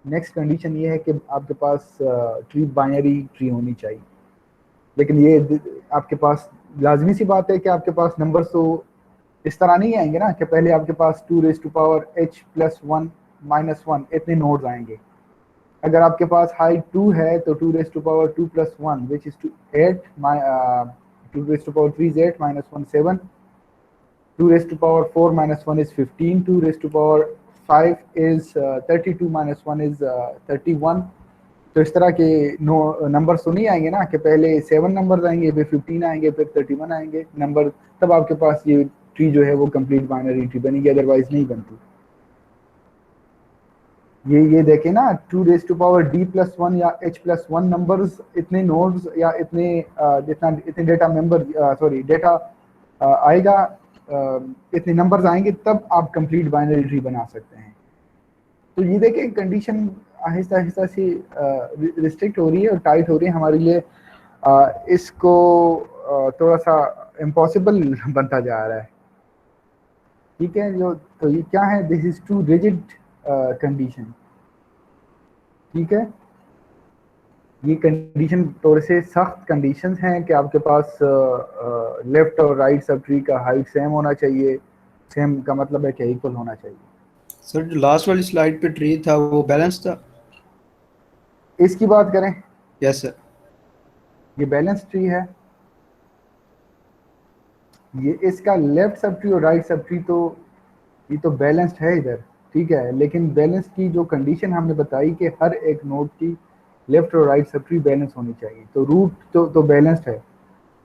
S1: नेक्स्ट कंडीशन ये है कि आपके पास ट्री बाइनरी ट्री होनी चाहिए। लेकिन ये आपके पास लाजमी सी बात है कि आपके पास नंबर्स तो इस तरह नहीं आएंगे ना कि पहले आपके पास 2 raise to power h plus 1 minus 1 इतने नोड्स आएंगे। अगर आपके पास हाइट 2 है तो 2 raise to power 2 plus 1 which is 8, 2 raise to power 3 is 8 minus 1 7, 2 raised to power 4 minus 1 is 15, 2 raised to power 5 is 32 minus 1 is 31। तो इस तरह के नंबर्स तो नहीं आएंगे ना कि पहले 7 नंबर्स आएंगे, फिर 15 आएंगे, फिर 31 आएंगे नंबर, तब आपके पास ये ट्री जो है वो कंप्लीट बाइनरी ट्री बनेगी, अदरवाइज नहीं बनती। ये देखें ना, 2 raise to power d plus 1 या h प्लस 1 नंबर्स, इतने नोड्स या इतने डेटा मेंबर डेटा आएगा, इतने नंबर्स आएंगे तब आप कंप्लीट बाइनरी ट्री बना सकते हैं। तो ये देखें कंडीशन आहिस्ता आहिस्ता से रिस्ट्रिक्ट हो रही है और टाइट हो रही है हमारे लिए। इसको थोड़ा सा इम्पॉसिबल बनता जा रहा है। ठीक है, जो तो ये क्या है, this is too rigid condition. ठीक है, ये कंडीशन थोड़े से सख्त कंडीशंस हैं कि आपके पास लेफ्ट और राइट सब ट्री का हाइट सेम होना चाहिए। सेम का मतलब है कि इक्वल होना चाहिए।
S5: सर जो लास्ट वाली स्लाइड पे ट्री था वो बैलेंस था?
S1: इसकी बात करें,
S5: यस सर,
S1: ये बैलेंस ट्री है। ये इसका लेफ्ट सब ट्री और राइट सब ट्री तो ये तो बैलेंस्ड है इधर। ठीक है, लेकिन बैलेंस की जो कंडीशन हमने बताई कि हर एक नोड की लेफ्ट और राइट सब ट्री बैलेंस होनी चाहिए, तो रूट तो बैलेंस्ड है।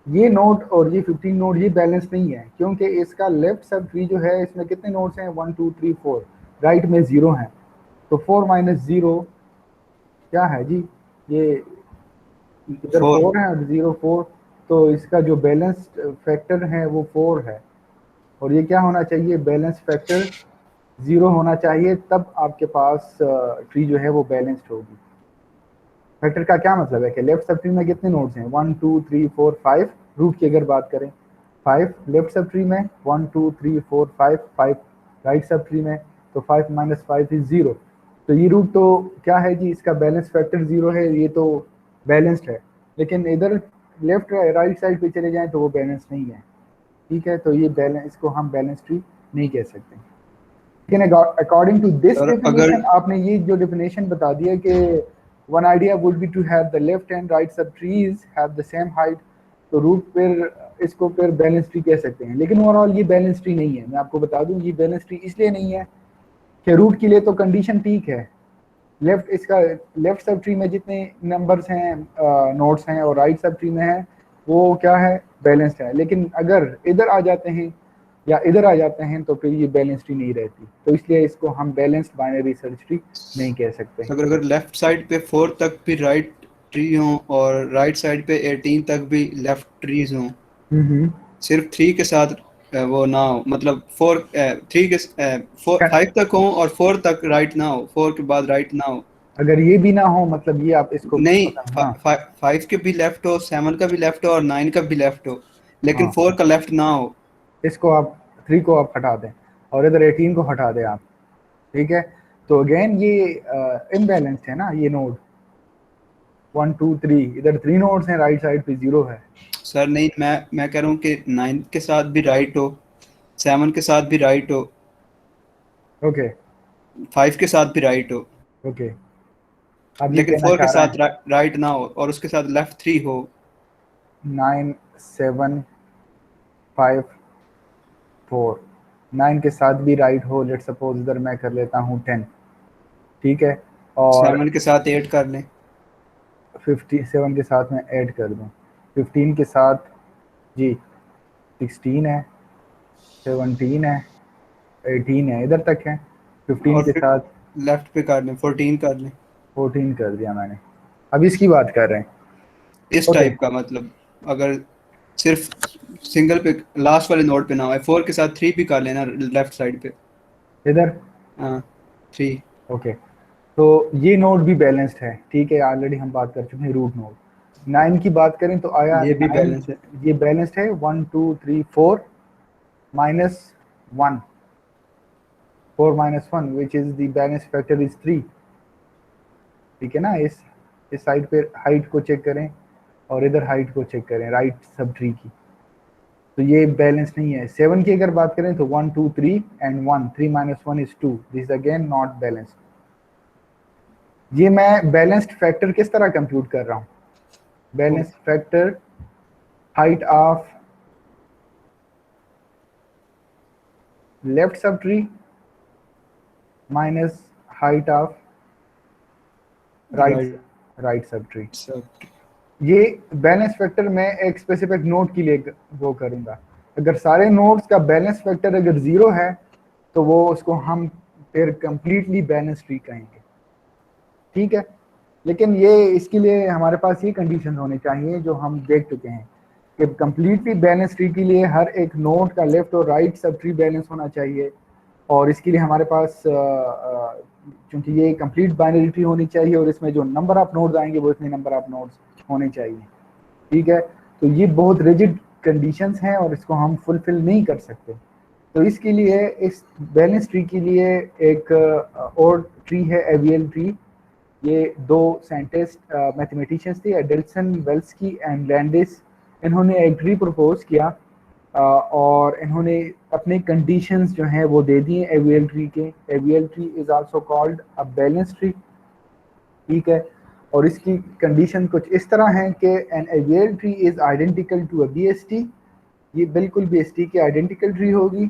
S1: ये नोड और ये 15 नोड ये बैलेंस नहीं है, क्योंकि इसका लेफ्ट सब ट्री जो है इसमें कितने नोड्स हैं, 1 2 3 4, राइट में 0 है, तो 4 माइनस 0 क्या है जी, ये इधर 4 है और 0 4, तो इसका जो बैलेंस फैक्टर है वो 4 है, और ये क्या होना चाहिए, बैलेंस फैक्टर 0 होना चाहिए, तब आपके पास ट्री जो है वो बैलेंस्ड होगी। फैक्टर का क्या मतलब है कि लेफ्ट सब ट्री में कितने नोड्स हैं, 1 2 3 4 5, रूट की अगर बात करें 5 लेफ्ट सब ट्री में, 1 2 3 4 5 5 राइट सब ट्री में, तो 5 माइनस 5 इज 0, तो ये रूट तो क्या है जी, इसका बैलेंस फैक्टर 0 है, ये तो बैलेंस्ड है। लेकिन इधर लेफ्ट राइट साइड पे चले जाएं तो वो बैलेंस नहीं है, ठीक है, तो ये बैलेंस, इसको हम बैलेंस ट्री नहीं कह सकते। लेकिन अकॉर्डिंग टू दिस डेफिनेशन, आपने ये जो डेफिनेशन बता दिया कि one idea would be to have the left and right sub trees have the same height, तो रूट फिर इसको फिर बैलेंस ट्री कह सकते हैं। लेकिन ओवरऑल ये बैलेंस ट्री नहीं है, मैं आपको बता दूं, ये बैलेंस ट्री इसलिए नहीं है कि रूट के लिए तो कंडीशन ठीक है, लेफ्ट इसका लेफ्ट सब ट्री में जितने नंबर्स हैं नोड्स हैं और राइट सब ट्री में है वो क्या है, बैलेंस्ड है। लेकिन अगर इधर आ जाते हैं या इधर आ जाते हैं तो फिर ये बैलेंस ट्री नहीं रहती, तो इसलिए इसको हम बैलेंस्ड बाइनरी सर्च ट्री नहीं कह सकते।
S6: अगर लेफ्ट साइड पे 4 तक भी राइट ट्री हो और राइट साइड पे 18 तक भी लेफ्ट ट्रीज हो, सिर्फ 3 के साथ वो ना हो, मतलब 3 के 5 तक हो और 4 तक राइट ना हो, 4 के बाद राइट ना हो,
S1: अगर ये भी ना हो, मतलब ये आप इसको
S6: नहीं,
S1: हाँ
S6: 5 के भी लेफ्ट हो, 7 का भी लेफ्ट हो और 9 का भी लेफ्ट हो, लेकिन
S1: हाँ,
S6: 4 का लेफ्ट ना हो,
S1: इसको आप 3 को आप हटा दें और इधर 18 को हटा दें आप, ठीक है, तो अगेन ये इम्बैलेंस्ड है ना, ये नोड 1 2 3, इधर 3 नोड्स हैं, राइट साइड पे 0 है।
S6: सर नहीं, मैं कह रहा हूँ कि 9 के साथ भी राइट हो, 7 के साथ भी राइट हो,
S1: ओके
S6: 5 के साथ भी राइट हो,
S1: ओके, अब ये
S6: लेकिन
S1: कहना
S6: 4 के
S1: चाह रहे
S6: साथ राइट ना हो और उसके साथ लेफ्ट 3 हो।
S1: 9 7 5 4, 9 के साथ भी राइट हो, लेट सपोज इधर मैं कर लेता हूँ 10, ठीक है, और
S6: 7 के साथ 8 कर लें,
S1: 57 के साथ मैं ऐड कर दूँ, 15 के साथ जी 16 है, 17 है, 18 है, इधर तक है, 15
S6: और
S1: के
S6: फिर
S1: साथ
S6: लेफ्ट पे कर लें, 14 कर लें,
S1: 14 कर दिया मैंने। अब इसकी बात कर रहे हैं,
S6: इस टाइप का, मतलब अगर सिर्फ सिंगल पे लास्ट वाले नोड पे ना हो, 4 के साथ 3 भी कर लेना लेफ्ट साइड पे,
S1: इधर
S6: 3।
S1: ओके, तो ये नोड भी बैलेंस्ड है, ठीक है, ऑलरेडी हम बात कर चुके हैं रूट नोड। 9 की बात करें तो आया
S6: ये भी
S1: 9,
S6: बैलेंस है,
S1: ये बैलेंस्ड है, 1 2 3 4 minus 1, 4 minus 1 which is the balance factor is 3, ठीक है ना। इस साइड पे हाइट को चेक करें और इधर हाइट को चेक करें राइट सब ट्री की, तो ये बैलेंस नहीं है। 7 की अगर बात करें तो 1 2 3 and 1, 3 minus 1 is 2, this again not balanced. ये मैं बैलेंस्ड फैक्टर किस तरह कंप्यूट कर रहा हूँ, balance factor height of left sub tree minus height of right sub tree. ये बैलेंस फैक्टर मैं एक स्पेसिफिक नोड के लिए वो करूंगा, अगर सारे नोड्स का बैलेंस फैक्टर अगर 0 है तो वो उसको हम फिर कंप्लीटली बैलेंस ट्री कहेंगे, ठीक है। लेकिन ये इसके लिए हमारे पास ये कंडीशन होने चाहिए जो हम देख चुके हैं कि कंप्लीटली बैलेंस ट्री के लिए हर एक नोड का लेफ्ट और राइट सब ट्री बैलेंस होना चाहिए, और इसके लिए हमारे पास चूंकि ये कंप्लीट बाइनरी ट्री होनी चाहिए और इसमें जो नंबर ऑफ नोड्स आएंगे वो इतने नंबर ऑफ नोड्स होने चाहिए, ठीक है। तो ये बहुत रिजिड कंडीशंस हैं और इसको हम फुलफिल नहीं कर सकते, तो इसके लिए इस बैलेंस ट्री के लिए एक और ट्री है एवियल ट्री। ये 2 साइंटिस्ट मैथमेटिशियंस थे, एडल्सन वेल्स्की एंड लैंडिस, इन्होंने एक ट्री प्रपोज किया और इन्होंने अपने कंडीशंस जो हैं वो दे दिए एवियल ट्री के। AVL tree is also called a balance tree, ठीक है, और इसकी कंडीशन कुछ इस तरह है कि an AVL tree is identical to a BST, ये बिल्कुल बीएसटी की आइडेंटिकल ट्री होगी,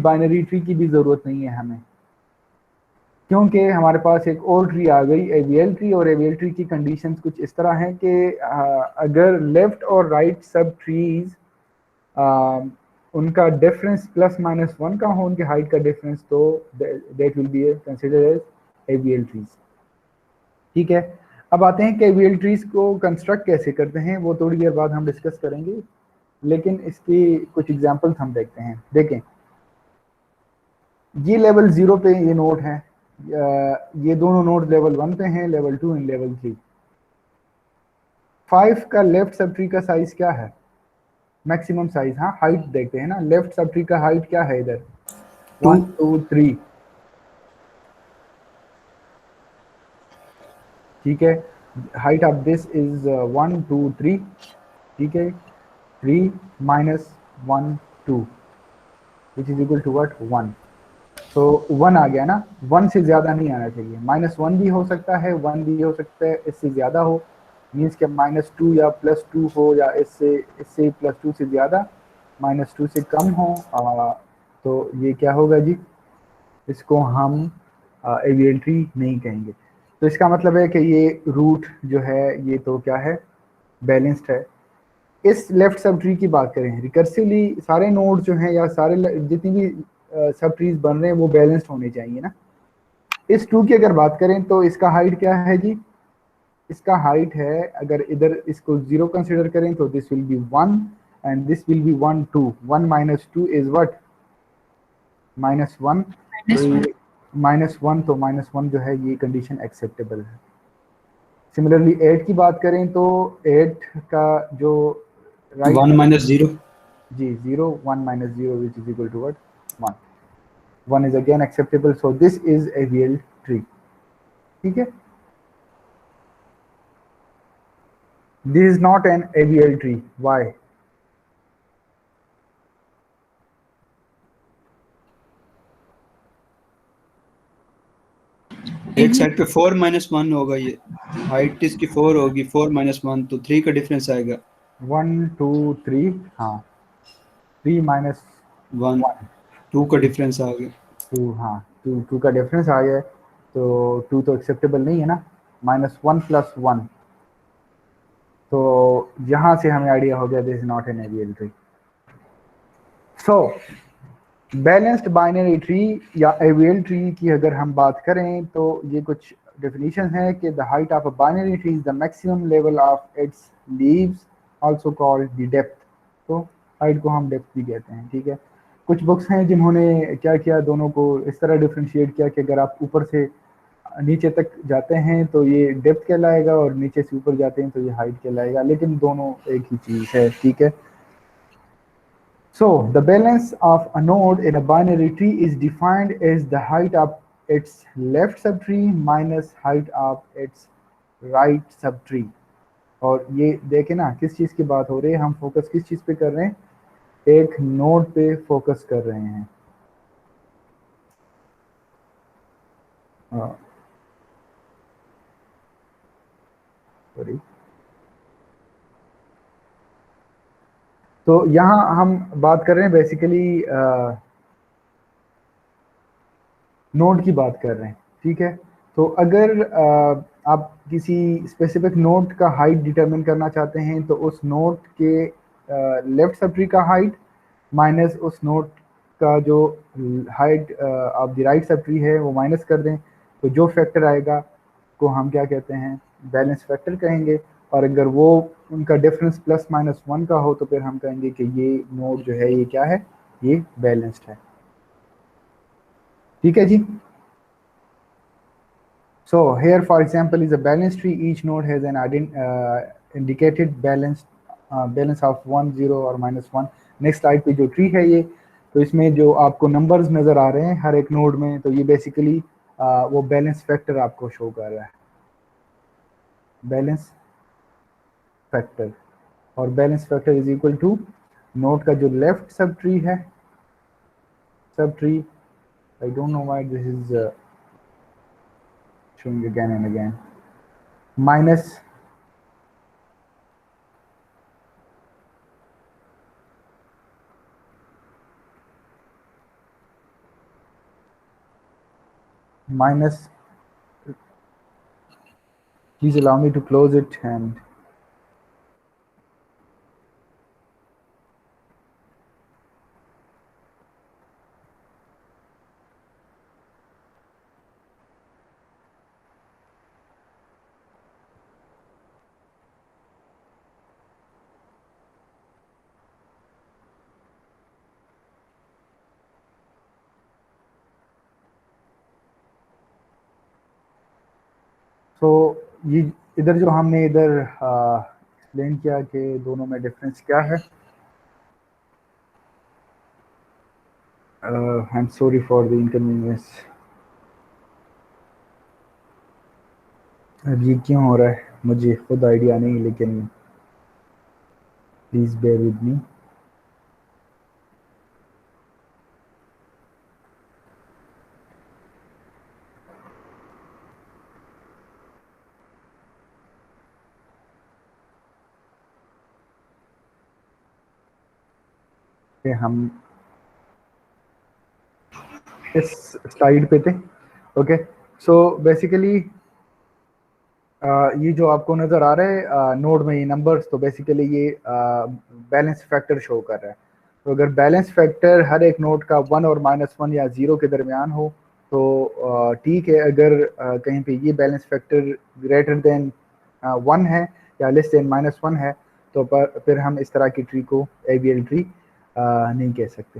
S1: बाइनरी ट्री की भी ज़रूरत नहीं है हमें, क्योंकि हमारे पास एक और ट्री आ गई एवीएल ट्री, और एवीएल ट्री की कंडीशंस कुछ इस तरह हैं कि अगर लेफ्ट और राइट सब ट्रीज उनका डिफरेंस +-1 का हो, उनके हाइट का डिफरेंस, तो that will be considered as AVL trees. ठीक है, अब आते हैं कि एवीएल ट्रीज को कंस्ट्रक्ट कैसे करते हैं, वो थोड़ी देर बाद हम डिस्कस करेंगे, लेकिन इसकी कुछ एग्जांपल्स हम देखते हैं। देखें, ये लेवल 0 पे ये नोड है, ये दोनों नोड लेवल 1 पे हैं, लेवल 2 एंड लेवल 3। 5 का लेफ्ट सब ट्री का साइज क्या है, मैक्सिमम साइज, हाँ हाइट देखते हैं ना, लेफ्ट सब ट्री का हाइट क्या है इधर, 1 2 3, ठीक है, हाइट ऑफ दिस इज 1 2 3, ठीक है, 3 minus 1 2 which is equal to what, 1। तो 1 आ गया ना, 1 से ज़्यादा नहीं आना चाहिए, -1 भी हो सकता है, 1 भी हो सकता है, इससे ज़्यादा हो मीन्स के -2 या +2 हो, या इससे +2 से ज़्यादा, -2 से कम हो, तो ये क्या होगा जी, इसको हम एवीएल ट्री नहीं कहेंगे। तो इसका मतलब है कि ये रूट जो है ये तो क्या है, बैलेंस्ड है। इस लेफ्ट सब ट्री की बात करें, रिकर्सिवली सारे नोड जो हैं या सारे जितनी भी सब ट्रीज बन रहे हैं वो बैलेंस्ड होने चाहिए ना। इस 2 की अगर बात करें तो इसका हाइट क्या है जी, इसका हाइट है, अगर इधर इसको 0 कंसिडर करें तो this will be 1 and this will be 1 2, 1 minus 2 is what, -1, -1, तो -1 जो है ये कंडीशन एक्सेप्टेबल है। सिमिलरली 8 की बात करें तो 8 का जो right
S6: 1 minus 0
S1: ji 0, 1 minus 0 which is equal to what, 1, 1 is again acceptable, so this is a real tree। ठीक है, this is not an AVL tree, why?
S6: एक साइड पे 4 minus 1 होगा, ये हाइट इसकी 4 होगी, 4 minus 1 तो 3 का डिफरेंस आएगा,
S1: 1 2 3, हाँ 3 minus
S6: 1
S1: 1
S6: 2 का डिफरेंस आ गया,
S1: 2, हाँ 2 का डिफरेंस आ गया, तो 2 तो एक्सेप्टेबल नहीं है ना, -1 + 1, तो यहाँ से हमें आइडिया हो गया this is not an AVL tree. So balanced binary tree या एवीएल ट्री की अगर हम बात करें तो ये कुछ डेफिनेशन है कि the height of a binary tree is the maximum level of its leaves also called the depth. तो हाइट को हम डेप्थ भी कहते हैं। ठीक है, कुछ बुक्स हैं जिन्होंने क्या किया, दोनों को इस तरह डिफ्रेंशिएट किया कि अगर आप ऊपर से नीचे तक जाते हैं तो ये डेप्थ कहलाएगा और नीचे से ऊपर जाते हैं तो ये हाइट कहलाएगा, लेकिन दोनों एक ही चीज़ है। ठीक है, so the balance of a node in a binary tree is defined as the height of its left subtree minus height of its right subtree। और ये देखें ना किस चीज़ की बात हो रही है, हम फोकस किस चीज़ पे कर रहे हैं, एक नोड पे फोकस कर रहे हैं। सॉरी, तो यहाँ हम बात कर रहे हैं बेसिकली नोड की बात कर रहे हैं, ठीक है। तो अगर आप किसी स्पेसिफिक नोड का हाइट डिटरमिन करना चाहते हैं तो उस नोड के लेफ्ट सब ट्री का हाइट माइनस उस नोड का जो height of the right sub tree है वो माइनस कर दें, तो जो फैक्टर आएगा को हम क्या कहते हैं, बैलेंस फैक्टर कहेंगे। और अगर वो उनका डिफरेंस प्लस माइनस 1 का हो तो फिर हम कहेंगे कि ये नोड जो है ये क्या है, ये बैलेंस्ड है, ठीक है जी। So here, for example, is a balanced tree. Each node has an indicated balance of 1, 0 और -1. नेक्स्ट स्लाइड पे जो ट्री है ये, तो इसमें जो आपको नंबर्स नज़र आ रहे हैं हर एक नोड में, तो ये बेसिकली वो बैलेंस फैक्टर आपको शो कर रहा है, बैलेंस फैक्टर। और balance factor is equal to node का जो लेफ्ट सब ट्री है, sub tree, I don't know why this is showing again and again, minus please allow me to close it and तो ये इधर जो हमने इधर एक्सप्लेन किया कि दोनों में डिफरेंस क्या है। I am sorry for the inconvenience. अब ये क्यों हो रहा है मुझे खुद आइडिया नहीं, लेकिन प्लीज़ बेयर विद मी। हम इस स्लाइड पे थे, ओके। सो बेसिकली ये जो आपको नज़र आ रहा है नोड में ये नंबर्स, तो बेसिकली ये बैलेंस फैक्टर शो कर रहा है। तो अगर बैलेंस फैक्टर हर एक नोड का 1 और -1 या 0 के दरमियान हो तो ठीक है। अगर कहीं पे ये बैलेंस फैक्टर ग्रेटर देन 1 है या लेस देन -1 है तो फिर हम इस तरह की ट्री को ABL ट्री नहीं कह सकते,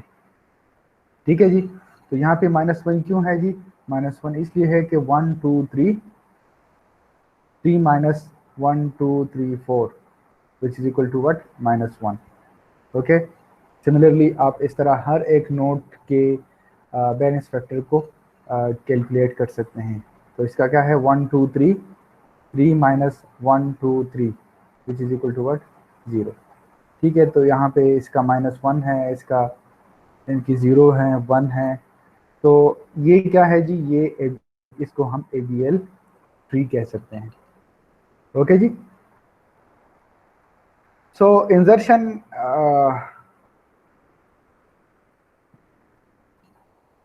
S1: ठीक है जी। तो यहाँ पे -1 क्यों है जी? -1 इसलिए है कि 1 2 3 3 minus 1 2 3 4 which is equal to what, -1, okay. Similarly आप इस तरह हर एक नोड के बैलेंस फैक्टर को कैलकुलेट कर सकते हैं। तो इसका क्या है, 1 2 3 3 minus 1 2 3 which is equal to what, 0, ठीक है। तो यहाँ पे इसका -1 है, इसका इनकी 0 है, 1 है, तो ये क्या है जी, ये इसको हम ABL ट्री कह सकते हैं, ओके जी। So insertion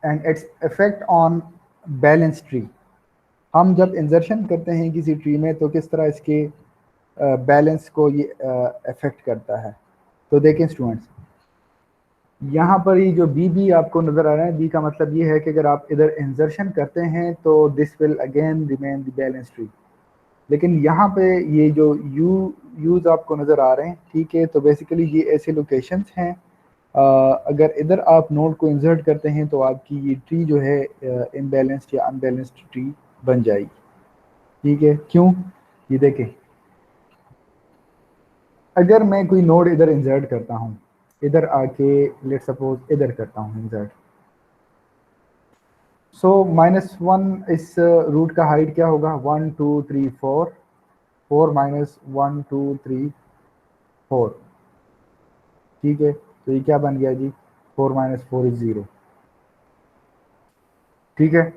S1: and its effect on balance tree. हम जब इंसर्शन करते हैं किसी ट्री में तो किस तरह इसके बैलेंस को ये इफेक्ट करता है। तो देखें स्टूडेंट्स, यहाँ पर ये जो बी आपको नज़र आ रहा है, बी का मतलब ये है कि अगर आप इधर इंसर्शन करते हैं तो this will again remain the balance tree. लेकिन यहाँ पे ये जो यूज आपको नज़र आ रहे हैं, ठीक है, तो बेसिकली ये ऐसे लोकेशंस हैं, अगर इधर आप नोड को इंसर्ट करते हैं तो आपकी ये ट्री जो है इनबैलेंस्ड या अनबैलेंस्ड ट्री बन जाएगी, ठीक है। क्यों, ये देखें, अगर मैं कोई नोड इधर इंसर्ट करता हूँ, इधर आके लेट सपोज इधर करता हूँ इंसर्ट, सो -1 इस रूट का हाइट क्या होगा, 1 2 3 4 4 minus 1 2 3 4, ठीक है। तो ये क्या बन गया जी, 4 - 4 is 0, ठीक है।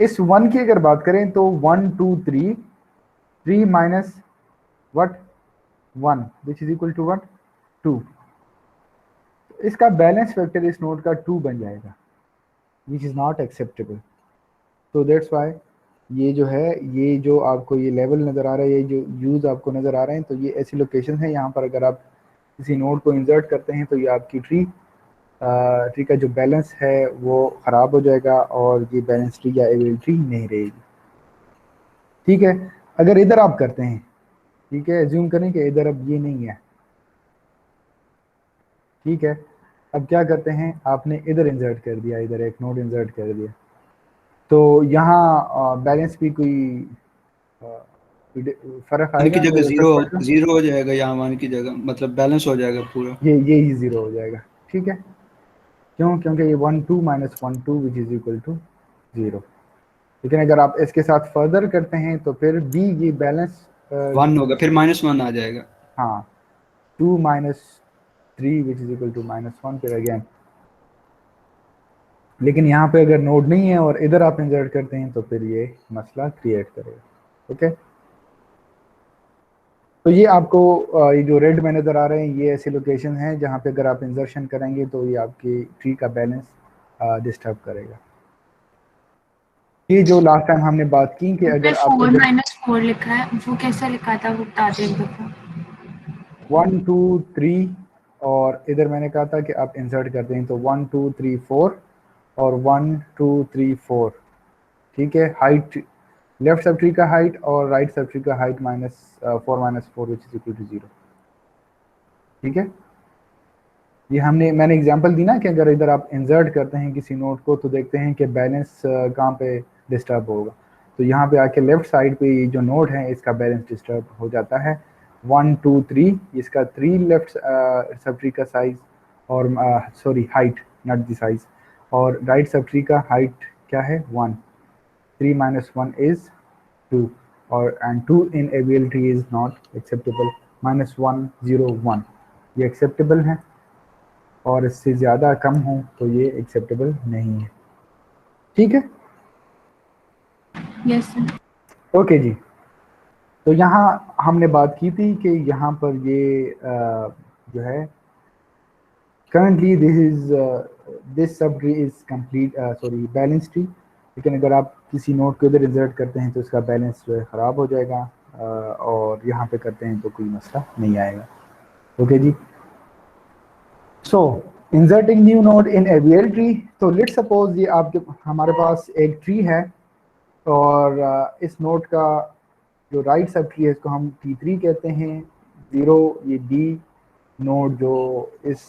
S1: इस 1 की अगर बात करें तो 1 2 3 3 minus what 1 which is equal to what 2। इसका बैलेंस फैक्टर इस नोड का 2 बन जाएगा, विच इज नॉट एक्सेप्टेबल। तो दैट्स वाई ये जो है, ये जो आपको ये लेवल नज़र आ रहा है, ये जो यूज़ आपको नज़र आ रहे हैं, तो ये ऐसी लोकेशन है यहाँ पर अगर आप किसी नोड को इंसर्ट करते हैं तो ये आपकी ट्री का जो बैलेंस है वो ख़राब हो जाएगा और ये बैलेंस ट्री या एवेल ट्री नहीं रहेगी। ठीक है, अगर इधर आप करते हैं, ठीक है, एज्यूम करें कि इधर अब ये नहीं है, ठीक है, अब क्या करते हैं, आपने इधर इंसर्ट कर दिया, इधर एक नोड इंसर्ट कर दिया, तो यहाँ बैलेंस भी कोई फर्क
S6: वन की
S1: आएगा,
S6: जगह
S1: कोई
S6: जीरो
S1: इफेक्ट पड़ेगा?
S6: जीरो हो जाएगा, यहाँ वन की जगह मतलब बैलेंस हो जाएगा पूरा।
S1: ये ही जीरो हो जाएगा। ठीक है, क्यों? क्योंकि ये 1 2 minus 1 2 which is equal to 0। लेकिन अगर आप इसके साथ फर्दर करते हैं तो फिर भी ये बैलेंस
S6: 1 होगा, फिर -1 आ जाएगा।
S1: हाँ, 2 minus 3 which is equal to -1 फिर अगेन। लेकिन यहाँ पे अगर नोड नहीं है और इधर आप इंसर्ट करते हैं तो फिर ये मसला क्रिएट करेगा। ओके, तो ये आपको ये जो रेड में नज़र आ रहे हैं ये ऐसी लोकेशन है जहाँ पे अगर आप इंसर्शन करेंगे तो ये आपकी ट्री का बैलेंस डिस्टर्ब करेगा। ये जो लास्ट टाइम हमने बात की कि अगर आप
S2: 4 - 4 लिखा है, वो कैसा लिखा था वो बता दें एक दफा।
S1: 1 2 3 और इधर मैंने कहा था कि आप इंसर्ट करते हैं तो 1 2 3 4 और 1 2 3 4। ठीक है, हाइट लेफ्ट सब ट्री का हाइट और राइट सब ट्री का height -4 - 4 which is equal to 0। ठीक है, ये मैंने एग्जांपल दी ना कि अगर इधर आप इंसर्ट करते हैं किसी नोड को तो देखते हैं कि बैलेंस कहाँ पे डिस्टर्ब होगा। तो यहाँ पे आके लेफ्ट साइड पे ये जो नोड है इसका बैलेंस डिस्टर्ब हो जाता है। 1 2 3 इसका 3 लेफ्ट सब ट्री का साइज और sorry height not the size, और राइट सब ट्री का हाइट क्या है 1। 3 - 1 is 2 और and 2 in AVL tree is not acceptable। -1 0 1 ये एक्सेप्टेबल है और इससे ज़्यादा कम हो तो ये एक्सेप्टेबल नहीं है। ठीक है,
S2: यस सर।
S1: ओके जी। तो यहाँ हमने बात की थी कि यहाँ पर ये जो है currently this subtree is complete sorry balanced tree। लेकिन अगर आप किसी नोड को इधर इंसर्ट करते हैं तो इसका बैलेंस जो है ख़राब हो जाएगा और यहाँ पे करते हैं तो कोई मसला नहीं आएगा। ओके जी, so inserting new node in AVL tree. तो लेट्स सपोज ये आपके हमारे पास एक ट्री है और इस नोड का जो राइट सब ट्री है इसको हम T3 कहते हैं। 0 ये D नोड जो इस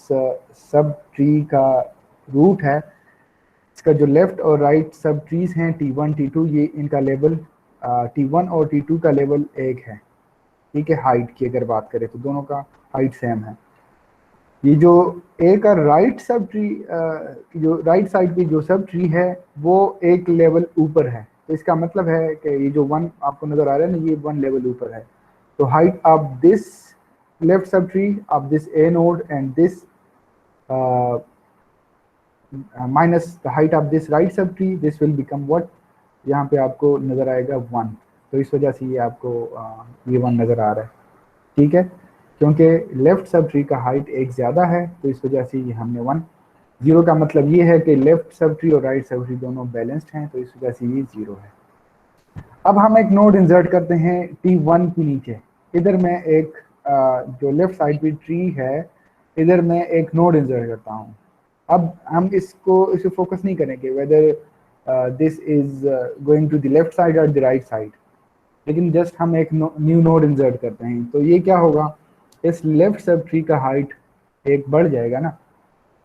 S1: सब ट्री का रूट है, इसका जो लेफ्ट और राइट सब ट्रीज हैं T1 T2, ये इनका लेवल T1 और T2 का लेवल एक है। ठीक है, हाइट की अगर बात करें तो दोनों का हाइट सेम है। ये जो ए का राइट सब ट्री जो राइट साइड पे जो सब ट्री है वो एक लेवल ऊपर है। तो इसका मतलब है कि ये जो 1 आपको नजर आ रहा है ना, ये 1 लेवल ऊपर है। तो height of this left sub tree of this A node and this minus the height of this right sub tree, this will become what, यहाँ पे आपको नजर आएगा 1। तो इस वजह से ये आपको ये 1 नजर आ रहा है। ठीक है, क्योंकि लेफ्ट सब ट्री का हाइट एक ज़्यादा है तो इस वजह से ये हमने 1। 0 का मतलब ये है कि लेफ्ट सब ट्री और राइट सब ट्री दोनों बैलेंस्ड हैं तो इस वजह से ये 0 है। अब हम एक नोड इंसर्ट करते हैं T1 के नीचे। इधर मैं एक जो लेफ्ट साइड पे ट्री है इधर मैं एक नोड इंसर्ट करता हूँ। अब हम इसे फोकस नहीं करेंगे whether this is going to the left side और द राइट साइड, लेकिन जस्ट हम एक न्यू नोड इंसर्ट करते हैं। तो ये क्या होगा, इस लेफ्ट सब ट्री का हाइट एक बढ़ जाएगा ना,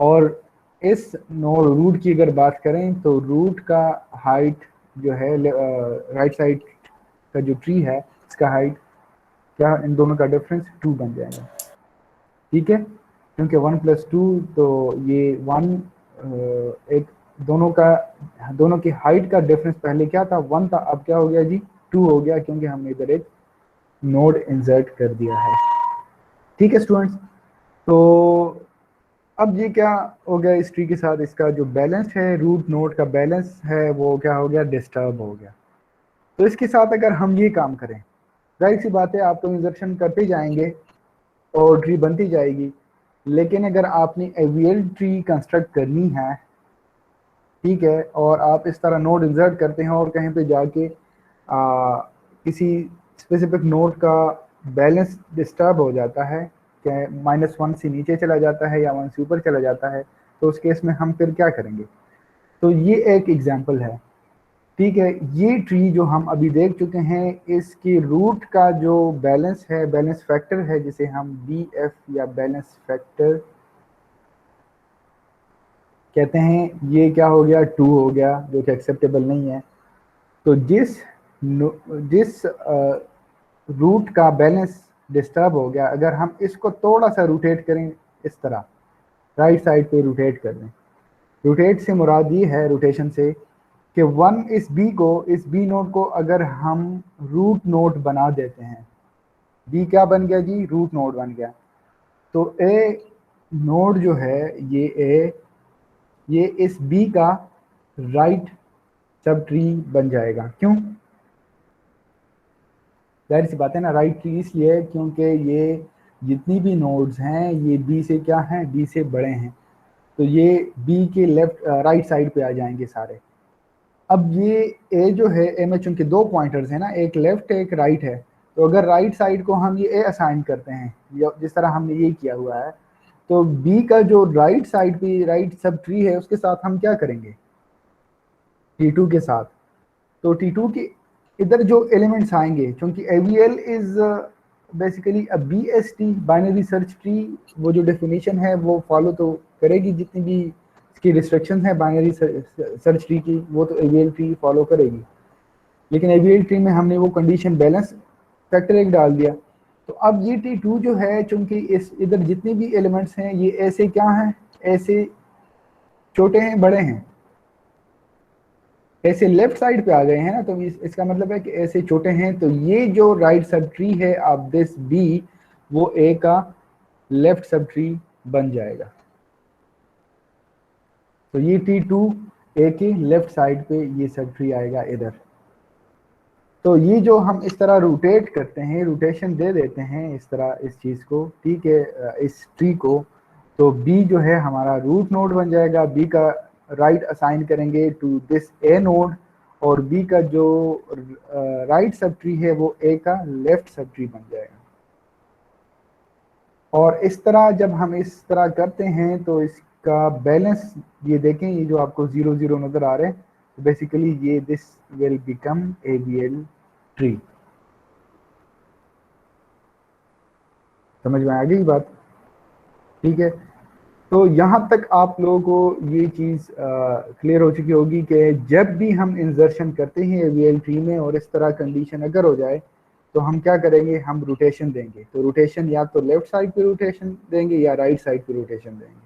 S1: और इस नोड रूट की अगर बात करें तो रूट का हाइट जो है राइट साइड का जो ट्री है इसका हाइट क्या, इन दोनों का डिफरेंस 2 बन जाएगा। ठीक है, क्योंकि 1 + 2 तो ये 1 एक दोनों की हाइट का डिफरेंस पहले क्या था 1 था, अब क्या हो गया जी 2 हो गया, क्योंकि हमने इधर एक नोड इंसर्ट कर दिया है। ठीक है स्टूडेंट्स, तो अब ये क्या हो गया इस ट्री के साथ, इसका जो बैलेंस है, रूट नोड का बैलेंस है, वो क्या हो गया, डिस्टर्ब हो गया। तो इसके साथ अगर हम ये काम करें, जाहिर सी बात है आप तो इंजर्शन करते जाएंगे और ट्री बनती जाएगी, लेकिन अगर आपने एवीएल ट्री कंस्ट्रक्ट करनी है, ठीक है, और आप इस तरह नोड इंसर्ट करते हैं और कहीं पे जाके किसी स्पेसिफिक नोड का बैलेंस डिस्टर्ब हो जाता है, क्या -1 से नीचे चला जाता है या 1 से ऊपर चला जाता है, तो उस केस में हम फिर क्या करेंगे। तो ये एक एग्जांपल है, ठीक है। ये ट्री जो हम अभी देख चुके हैं, इसकी रूट का जो बैलेंस है, बैलेंस फैक्टर है, जिसे हम BF या बैलेंस फैक्टर कहते हैं, ये क्या हो गया, 2 हो गया, जो कि एक्सेप्टेबल नहीं है। तो जिस रूट का बैलेंस डिस्टर्ब हो गया, अगर हम इसको थोड़ा सा रोटेट करें, इस तरह राइट साइड पे रोटेट कर दें, रोटेट से मुराद ये है रोटेशन से कि 1 इस बी नोड को अगर हम रूट नोड बना देते हैं, बी क्या बन गया जी, रूट नोड बन गया, तो ए नोड जो है ये इस बी का राइट सब ट्री बन जाएगा। क्यों, जाहिर सी बात है ना, राइट ट्री इसलिए क्योंकि ये जितनी भी नोड्स हैं ये बी से क्या हैं, बी से बड़े हैं, तो ये बी के राइट साइड पे आ जाएंगे सारे। अब ये ए जो है, ए में चूंकि 2 पॉइंटर्स हैं ना, एक लेफ्ट एक राइट है, तो अगर राइट साइड को हम ये ए असाइन करते हैं, जिस तरह हमने ये किया हुआ है, तो बी का जो राइट साइड पे राइट सब ट्री है, उसके साथ हम क्या करेंगे, T2 के साथ। तो T2 के इधर जो एलिमेंट्स आएंगे, क्योंकि AVL is basically a BST, binary search tree, वो जो डेफिनेशन है वो फॉलो तो करेगी, जितनी भी इसकी रिस्ट्रिक्शंस हैं बाइनरी सर्च ट्री की, वो तो AVL ट्री फॉलो करेगी। लेकिन AVL ट्री में हमने वो कंडीशन बैलेंस फैक्टर एक डाल दिया। तो अब ये T2 जो है, चूंकि इस इधर जितने भी एलिमेंट्स हैं ये ऐसे क्या हैं, ऐसे छोटे हैं बड़े हैं, ऐसे लेफ्ट साइड पे आ गए हैं ना, तो इसका मतलब है कि ऐसे छोटे हैं। तो ये जो राइट सब ट्री है ऑफ दिस बी, वो ए का लेफ्ट सब ट्री बन जाएगा। तो ये T2 ए के लेफ्ट साइड पे ये सब ट्री आएगा इधर। तो ये जो हम इस तरह रोटेट करते हैं, रोटेशन दे देते हैं इस तरह इस चीज को, ठीक है, इस ट्री को, तो बी जो है हमारा रूट नोड बन जाएगा, बी का राइट असाइन करेंगे टू दिस ए नोड, और बी का जो राइट सब ट्री है वो ए का लेफ्ट सब ट्री बन जाएगा। और इस तरह जब हम इस तरह करते हैं तो इसका बैलेंस ये देखें, ये जो आपको 0 0 नजर आ रहे हैं, तो बेसिकली ये this will become AVL tree. समझ में आ गई बात, ठीक है। तो यहाँ तक आप लोगों को ये चीज़ क्लियर हो चुकी होगी कि जब भी हम इंसर्शन करते हैं AVL ट्री में और इस तरह कंडीशन अगर हो जाए, तो हम क्या करेंगे, हम रोटेशन देंगे। तो रोटेशन या तो लेफ्ट साइड पे रोटेशन देंगे या राइट साइड पे रोटेशन देंगे,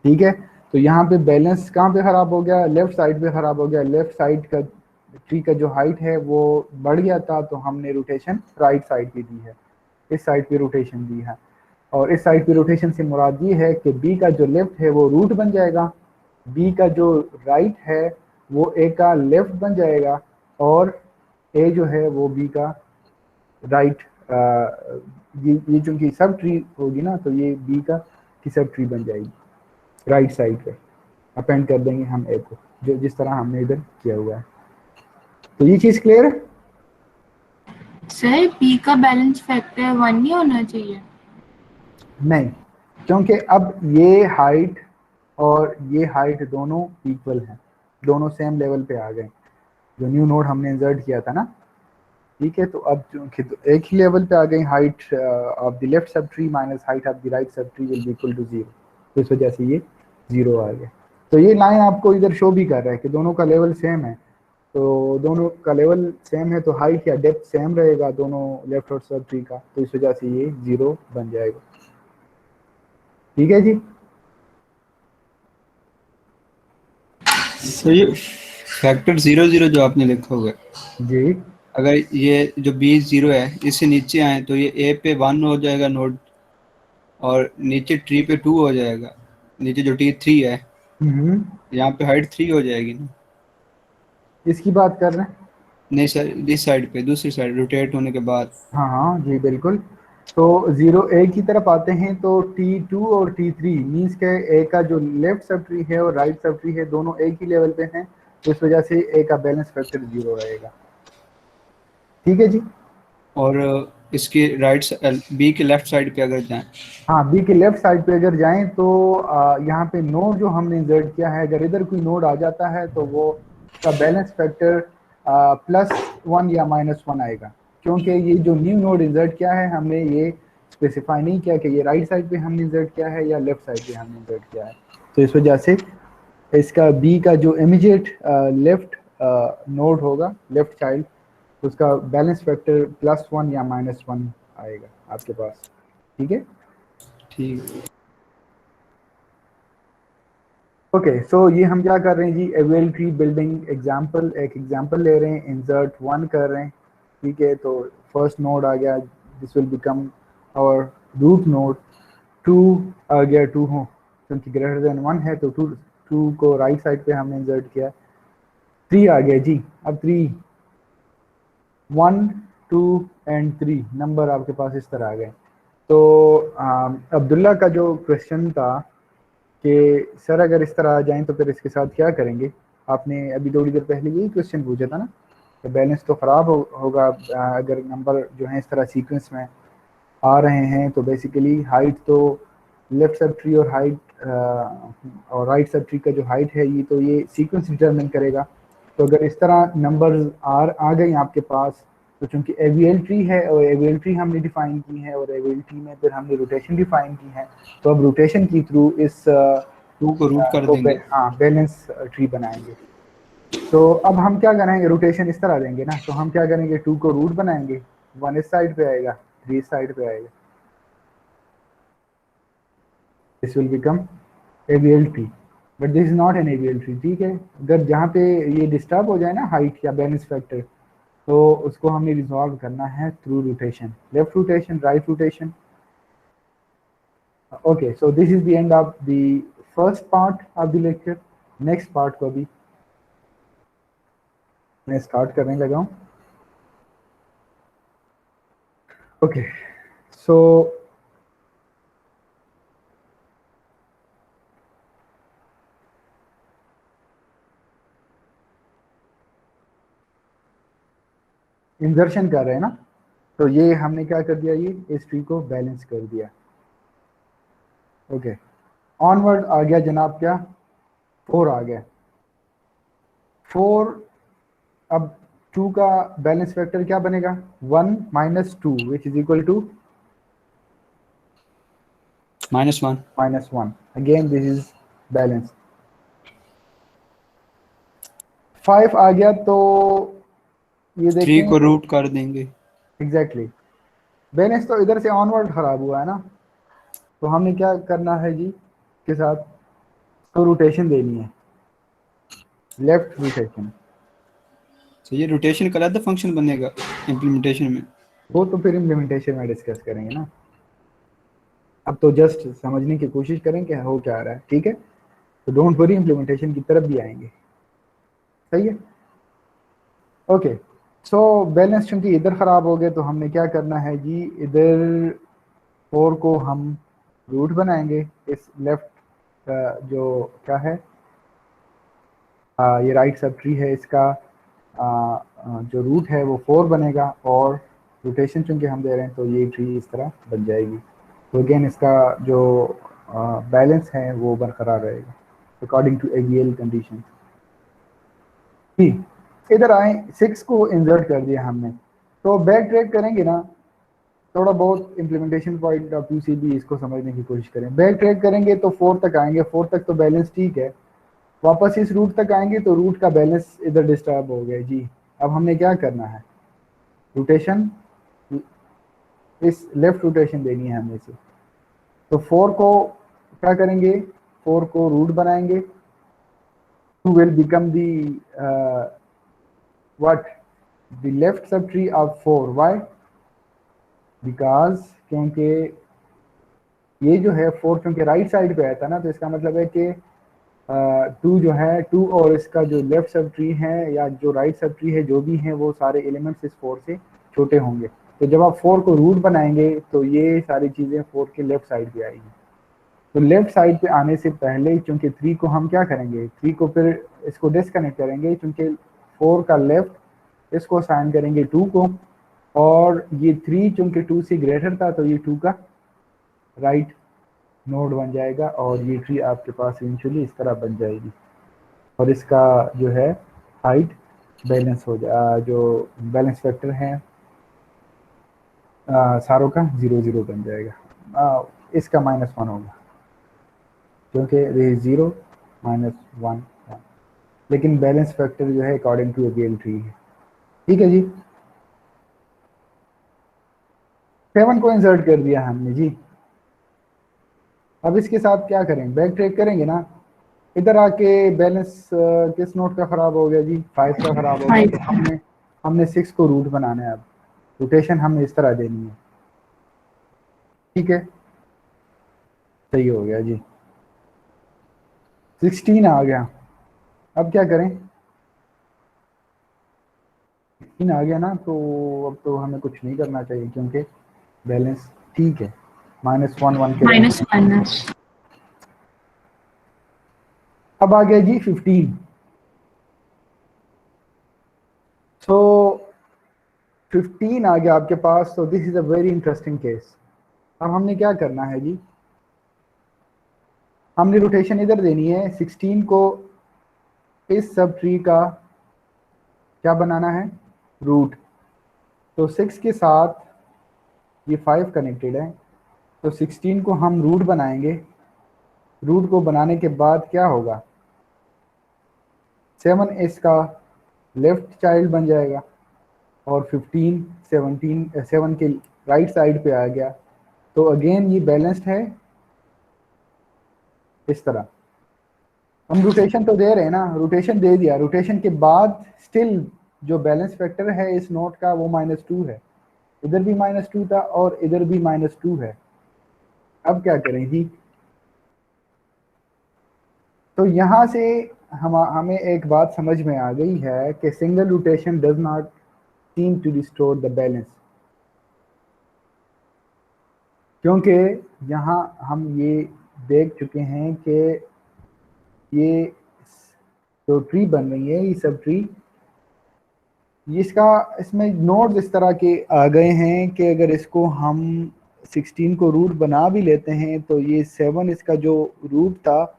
S1: ठीक है। तो यहाँ पे बैलेंस कहाँ पे ख़राब हो गया, लेफ्ट साइड पे ख़राब हो गया। लेफ्ट साइड का ट्री का जो हाइट है वो बढ़ गया था, तो हमने रोटेशन राइट साइड पे दी है, इस साइड पे रोटेशन दी है। और इस साइड पे रोटेशन से मुराद ये है कि बी का जो लेफ्ट है वो रूट बन जाएगा, बी का जो राइट है वो ए का लेफ्ट बन जाएगा, और ए जो है वो बी का राइट, ये चूंकि सब ट्री होगी ना, तो ये बी का की सब ट्री बन जाएगी। राइट साइड पे अपेंड कर देंगे हम ए को, जो जिस तरह हमने इधर किया हुआ है। तो ये चीज़ क्लियर है
S2: सर? बी का बैलेंस फैक्टर 1 नहीं होना चाहिए?
S1: नहीं, क्योंकि अब ये हाइट और ये हाइट दोनों इक्वल हैं, दोनों सेम लेवल पे आ गए, जो न्यू नोड हमने इंसर्ट किया था ना, ठीक है। तो अब चूंकि तो एक ही लेवल पे आ गई, height of the left sub tree minus height of the right sub tree will be equal to 0, तो इस वजह से ये 0 आ गया। तो ये लाइन आपको इधर शो भी कर रहा है कि दोनों का लेवल सेम है, तो दोनों का लेवल सेम है तो हाइट या डेप्थ सेम रहेगा दोनों लेफ्ट और सब ट्री का, तो इस वजह से ये 0 बन जाएगा, ठीक है जी।
S6: तो ये फैक्टर 0 0 जो आपने लिखा हुआ है
S1: जी,
S6: अगर ये जो B 0 है इससे नीचे आए तो ये A पे 1 हो जाएगा नोड, और नीचे ट्री पे 2 हो जाएगा, नीचे जो T3 है यहाँ पे हाइट 3 हो जाएगी ना।
S1: इसकी बात कर रहे हैं?
S6: नहीं सर, इस साइड पे, दूसरी साइड रोटेट होने के बाद।
S1: हाँ हाँ जी बिल्कुल। तो 0 A की तरफ आते हैं तो T2 और T3 मीन्स के A का जो लेफ्ट सब ट्री है और राइट सब ट्री है दोनों एक ही लेवल पे हैं, तो इस वजह से A का बैलेंस फैक्टर 0 रहेगा। ठीक है जी।
S6: और इसके राइट, बी के लेफ्ट साइड पे अगर जाएं,
S1: हाँ बी के लेफ्ट साइड पे अगर जाएं तो यहाँ पे नोड जो हमने इंसर्ट किया है, अगर इधर कोई नोड आ जाता है तो वो उसका बैलेंस फैक्टर +1 या -1 आएगा, क्योंकि ये जो न्यू नोड इंसर्ट किया है हमने ये स्पेसिफाई नहीं किया कि ये राइट साइड पे हमने इंसर्ट किया है या लेफ्ट साइड पे हमने इंसर्ट किया है। तो इस वजह से इसका बी का जो इमीडिएट लेफ्ट नोड होगा, लेफ्ट चाइल्ड, उसका बैलेंस फैक्टर +1 या -1 आएगा आपके पास। ठीक है।
S6: ठीक।
S1: ओके सो ये हम क्या कर रहे हैं जी, एवेल ट्री बिल्डिंग एग्जांपल, एक एग्जांपल ले रहे हैं, इंसर्ट 1 कर रहे हैं। ठीक है, तो फर्स्ट नोड आ गया, this will become our root node. 2 आ गया, 2 हो क्योंकि ग्रेटर देन 1 है तो 2 को राइट साइड पे हमने इंसर्ट किया। 3 आ गया जी। अब 3 1 2 एंड 3 नंबर आपके पास इस तरह आ गए। तो अब्दुल्ला का जो क्वेश्चन था कि सर अगर इस तरह आ जाएं तो फिर इसके साथ क्या करेंगे, आपने अभी थोड़ी देर पहले यही क्वेश्चन पूछा था ना, तो बैलेंस तो ख़राब होगा अगर नंबर जो है इस तरह सीक्वेंस में आ रहे हैं। तो बेसिकली हाइट तो लेफ्ट सब ट्री और हाइट और राइट सब ट्री का जो हाइट है ये तो ये सीक्वेंस डिटरमिन करेगा। तो अगर इस तरह नंबर आ गए आपके पास, तो चूंकि एवीएल ट्री है और एवीएल ट्री हमने डिफाइन की है और एवीएल ट्री में फिर हमने रोटेशन डिफाइन की है, तो अब रोटेशन की थ्रू इस
S6: 2 को रूट कर देंगे।
S1: हाँ बैलेंस ट्री बनाएंगे। तो अब हम क्या करेंगे, रोटेशन इस तरह देंगे ना, तो हम क्या करेंगे, 2 को रूट बनाएंगे, 1 इस साइड पे आएगा, 3 इस साइड पे आएगा, this will become AVL tree, but this is not an AVL tree. ठीक है, अगर जहाँ पे ये डिस्टर्ब हो जाए ना हाइट या बैलेंस फैक्टर, तो उसको हमें रिजॉल्व करना है through rotation, left rotation, right rotation. Okay so this is the end of the first part of the lecture. Next part को अभी मैं स्टार्ट करने लगा हूँ। ओके सो इंसर्शन कर रहे हैं ना, तो ये हमने क्या कर दिया, ये इस ट्री को बैलेंस कर दिया। ओके ऑनवर्ड आ गया जनाब, क्या 4 आ गया। 4 अब 2 का बैलेंस फैक्टर क्या बनेगा, 1 - 2 which is equal to -1। Again this is balance. 5 आ गया तो ये
S6: 3
S1: देखें
S6: को रूट कर देंगे।
S1: एग्जैक्टली बैलेंस तो इधर से ऑनवर्ड खराब हुआ है ना, तो हमें क्या करना है जी के साथ, तो रोटेशन देनी है, लेफ्ट रोटेशन।
S6: तो ये रोटेशन का अलग फंक्शन बनेगा इम्प्लीमेंटेशन में।
S1: वो तो फिर इम्प्लीमेंटेशन में डिस्कस करेंगे ना, अब तो जस्ट समझने की कोशिश करें कि हो क्या रहा है। ठीक है, तो डोंट वरी, इम्प्लीमेंटेशन की तरफ भी आएंगे। सही है। ओके सो बैलेंस चूंकि इधर ख़राब हो गए तो हमने क्या करना है जी, इधर 4 को हम रूट बनाएंगे, इस लेफ्ट जो क्या है ये राइट सब ट्री है, इसका जो रूट है वो 4 बनेगा, और रोटेशन चूंकि हम दे रहे हैं तो ये ट्री इस तरह बन जाएगी। तो अगेन इसका जो बैलेंस है वो बरकरार रहेगा अकॉर्डिंग टू AVL कंडीशन। ठीक, इधर आए, 6 को इंसर्ट कर दिया हमने, तो बैक ट्रैक करेंगे ना, थोड़ा बहुत इम्प्लीमेंटेशन पॉइंट ऑफ व्यू से भी इसको समझने की कोशिश करें। बैक ट्रैक करेंगे तो 4 तक आएंगे, 4 तक तो बैलेंस ठीक है, वापस इस रूट तक आएंगे तो रूट का बैलेंस इधर डिस्टर्ब हो गया जी। अब हमने क्या करना है, रोटेशन, इस लेफ्ट रोटेशन देनी है हमें से। तो 4 को क्या करेंगे, 4 को रूट बनाएंगे, 2 will become the what, the left subtree of 4। why? because क्योंकि ये जो है 4 क्योंकि राइट साइड पे आया था ना, तो इसका मतलब है कि 2 जो है 2 और इसका जो लेफ्ट सब ट्री है या जो राइट सब ट्री है, जो भी है वो सारे एलिमेंट्स इस 4 से छोटे होंगे। तो जब आप 4 को रूट बनाएंगे तो ये सारी चीज़ें 4 के लेफ्ट साइड पे आएगी। तो लेफ्ट साइड पे आने से पहले चूंकि 3 को हम क्या करेंगे, 3 को फिर इसको डिस्कनेक्ट करेंगे, चूंकि 4 का लेफ्ट इसको असाइन करेंगे 2 को, और ये 3 चूंकि 2 से ग्रेटर था तो ये 2 का राइट नोड बन जाएगा, और ये ट्री आपके पास इवेंचुअली इस तरह बन जाएगी, और इसका जो है हाइट बैलेंस हो जाए, जो बैलेंस फैक्टर है सारों का 0 0 बन जाएगा। इसका -1 होगा क्योंकि ये 0 -1 1, लेकिन बैलेंस फैक्टर जो है अकॉर्डिंग टू रियल ट्री है। ठीक है जी, 7 को इंसर्ट कर दिया हमने जी। अब इसके साथ क्या करें, बैक ट्रैक करेंगे ना, इधर आके बैलेंस किस नोट का खराब हो गया जी, 5 का खराब हो गया। तो हमने 6 को रूट बनाना है। अब रोटेशन हमने इस तरह देनी है। ठीक है, सही हो गया जी, 16 आ गया। अब क्या करें, 16 आ गया ना, तो अब तो हमें कुछ नहीं करना चाहिए क्योंकि बैलेंस ठीक है। -1 1 के
S2: माइनस।
S1: अब आ गया जी 15। सो 15 आ गया आपके पास। तो this is a very interesting case. अब हमने क्या करना है जी, हमने रोटेशन इधर देनी है। 16 को इस सब ट्री का क्या बनाना है, रूट। तो 6 के साथ ये 5 कनेक्टेड है, तो 16 को हम रूट बनाएंगे। रूट को बनाने के बाद क्या होगा, 7 इसका लेफ्ट चाइल्ड बन जाएगा, और 15 7 के राइट साइड पे आ गया। तो अगेन ये बैलेंस्ड है इस तरह। हम रोटेशन तो दे रहे हैं ना, रोटेशन दे दिया। रोटेशन के बाद स्टिल जो बैलेंस फैक्टर है इस नोट का वो -2 है। इधर भी -2 था और इधर भी -2 है। अब क्या करें जी, तो यहां से हमें एक बात समझ में आ गई है कि single rotation does not seem to restore the balance, क्योंकि यहाँ हम ये देख चुके हैं कि ये जो ट्री बन रही है, ये सब ट्री, इसमें नोड्स इस तरह के आ गए हैं कि अगर इसको हम 16 को रूट बना भी लेते हैं तो ये 7 इसका जो रूट था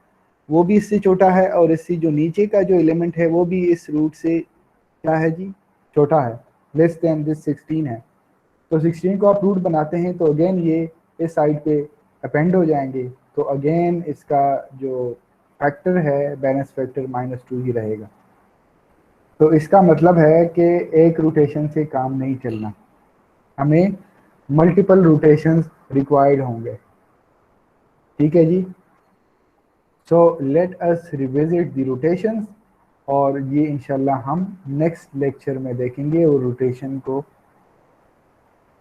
S1: वो भी इससे छोटा है, और इससे जो नीचे का जो एलिमेंट है वो भी इस रूट से क्या है जी, छोटा है, लेस देन दिस 16 है। तो 16 को आप रूट बनाते हैं तो अगेन ये इस साइड पे अपेंड हो जाएंगे। तो अगेन इसका जो फैक्टर है बैलेंस फैक्टर -2 ही रहेगा। तो इसका मतलब है कि एक रोटेशन से काम नहीं चलना, हमें मल्टीपल रोटेशंस रिक्वायर्ड होंगे। ठीक है जी। So let us revisit the rotations, और ये इंशाल्लाह हम नेक्स्ट लेक्चर में देखेंगे और रोटेशन को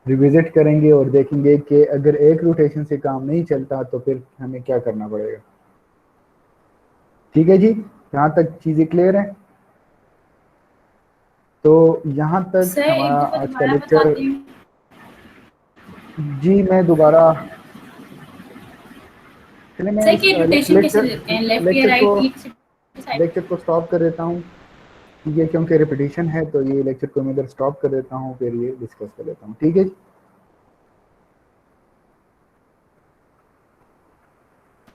S1: रिविजिट करेंगे और देखेंगे कि अगर एक रोटेशन से काम नहीं चलता तो फिर हमें क्या करना पड़ेगा। ठीक है जी, यहाँ तक चीज़ें क्लियर हैं? तो यहाँ तक हमारा आज का लेक्चर। जी मैं दोबारा लेक्चर को स्टॉप कर देता हूँ, ठीक है, क्योंकि रिपीटिशन है तो ये लेक्चर को मैं इधर स्टॉप कर देता हूँ, फिर ये डिस्कस कर लेता हूँ। ठीक है जी।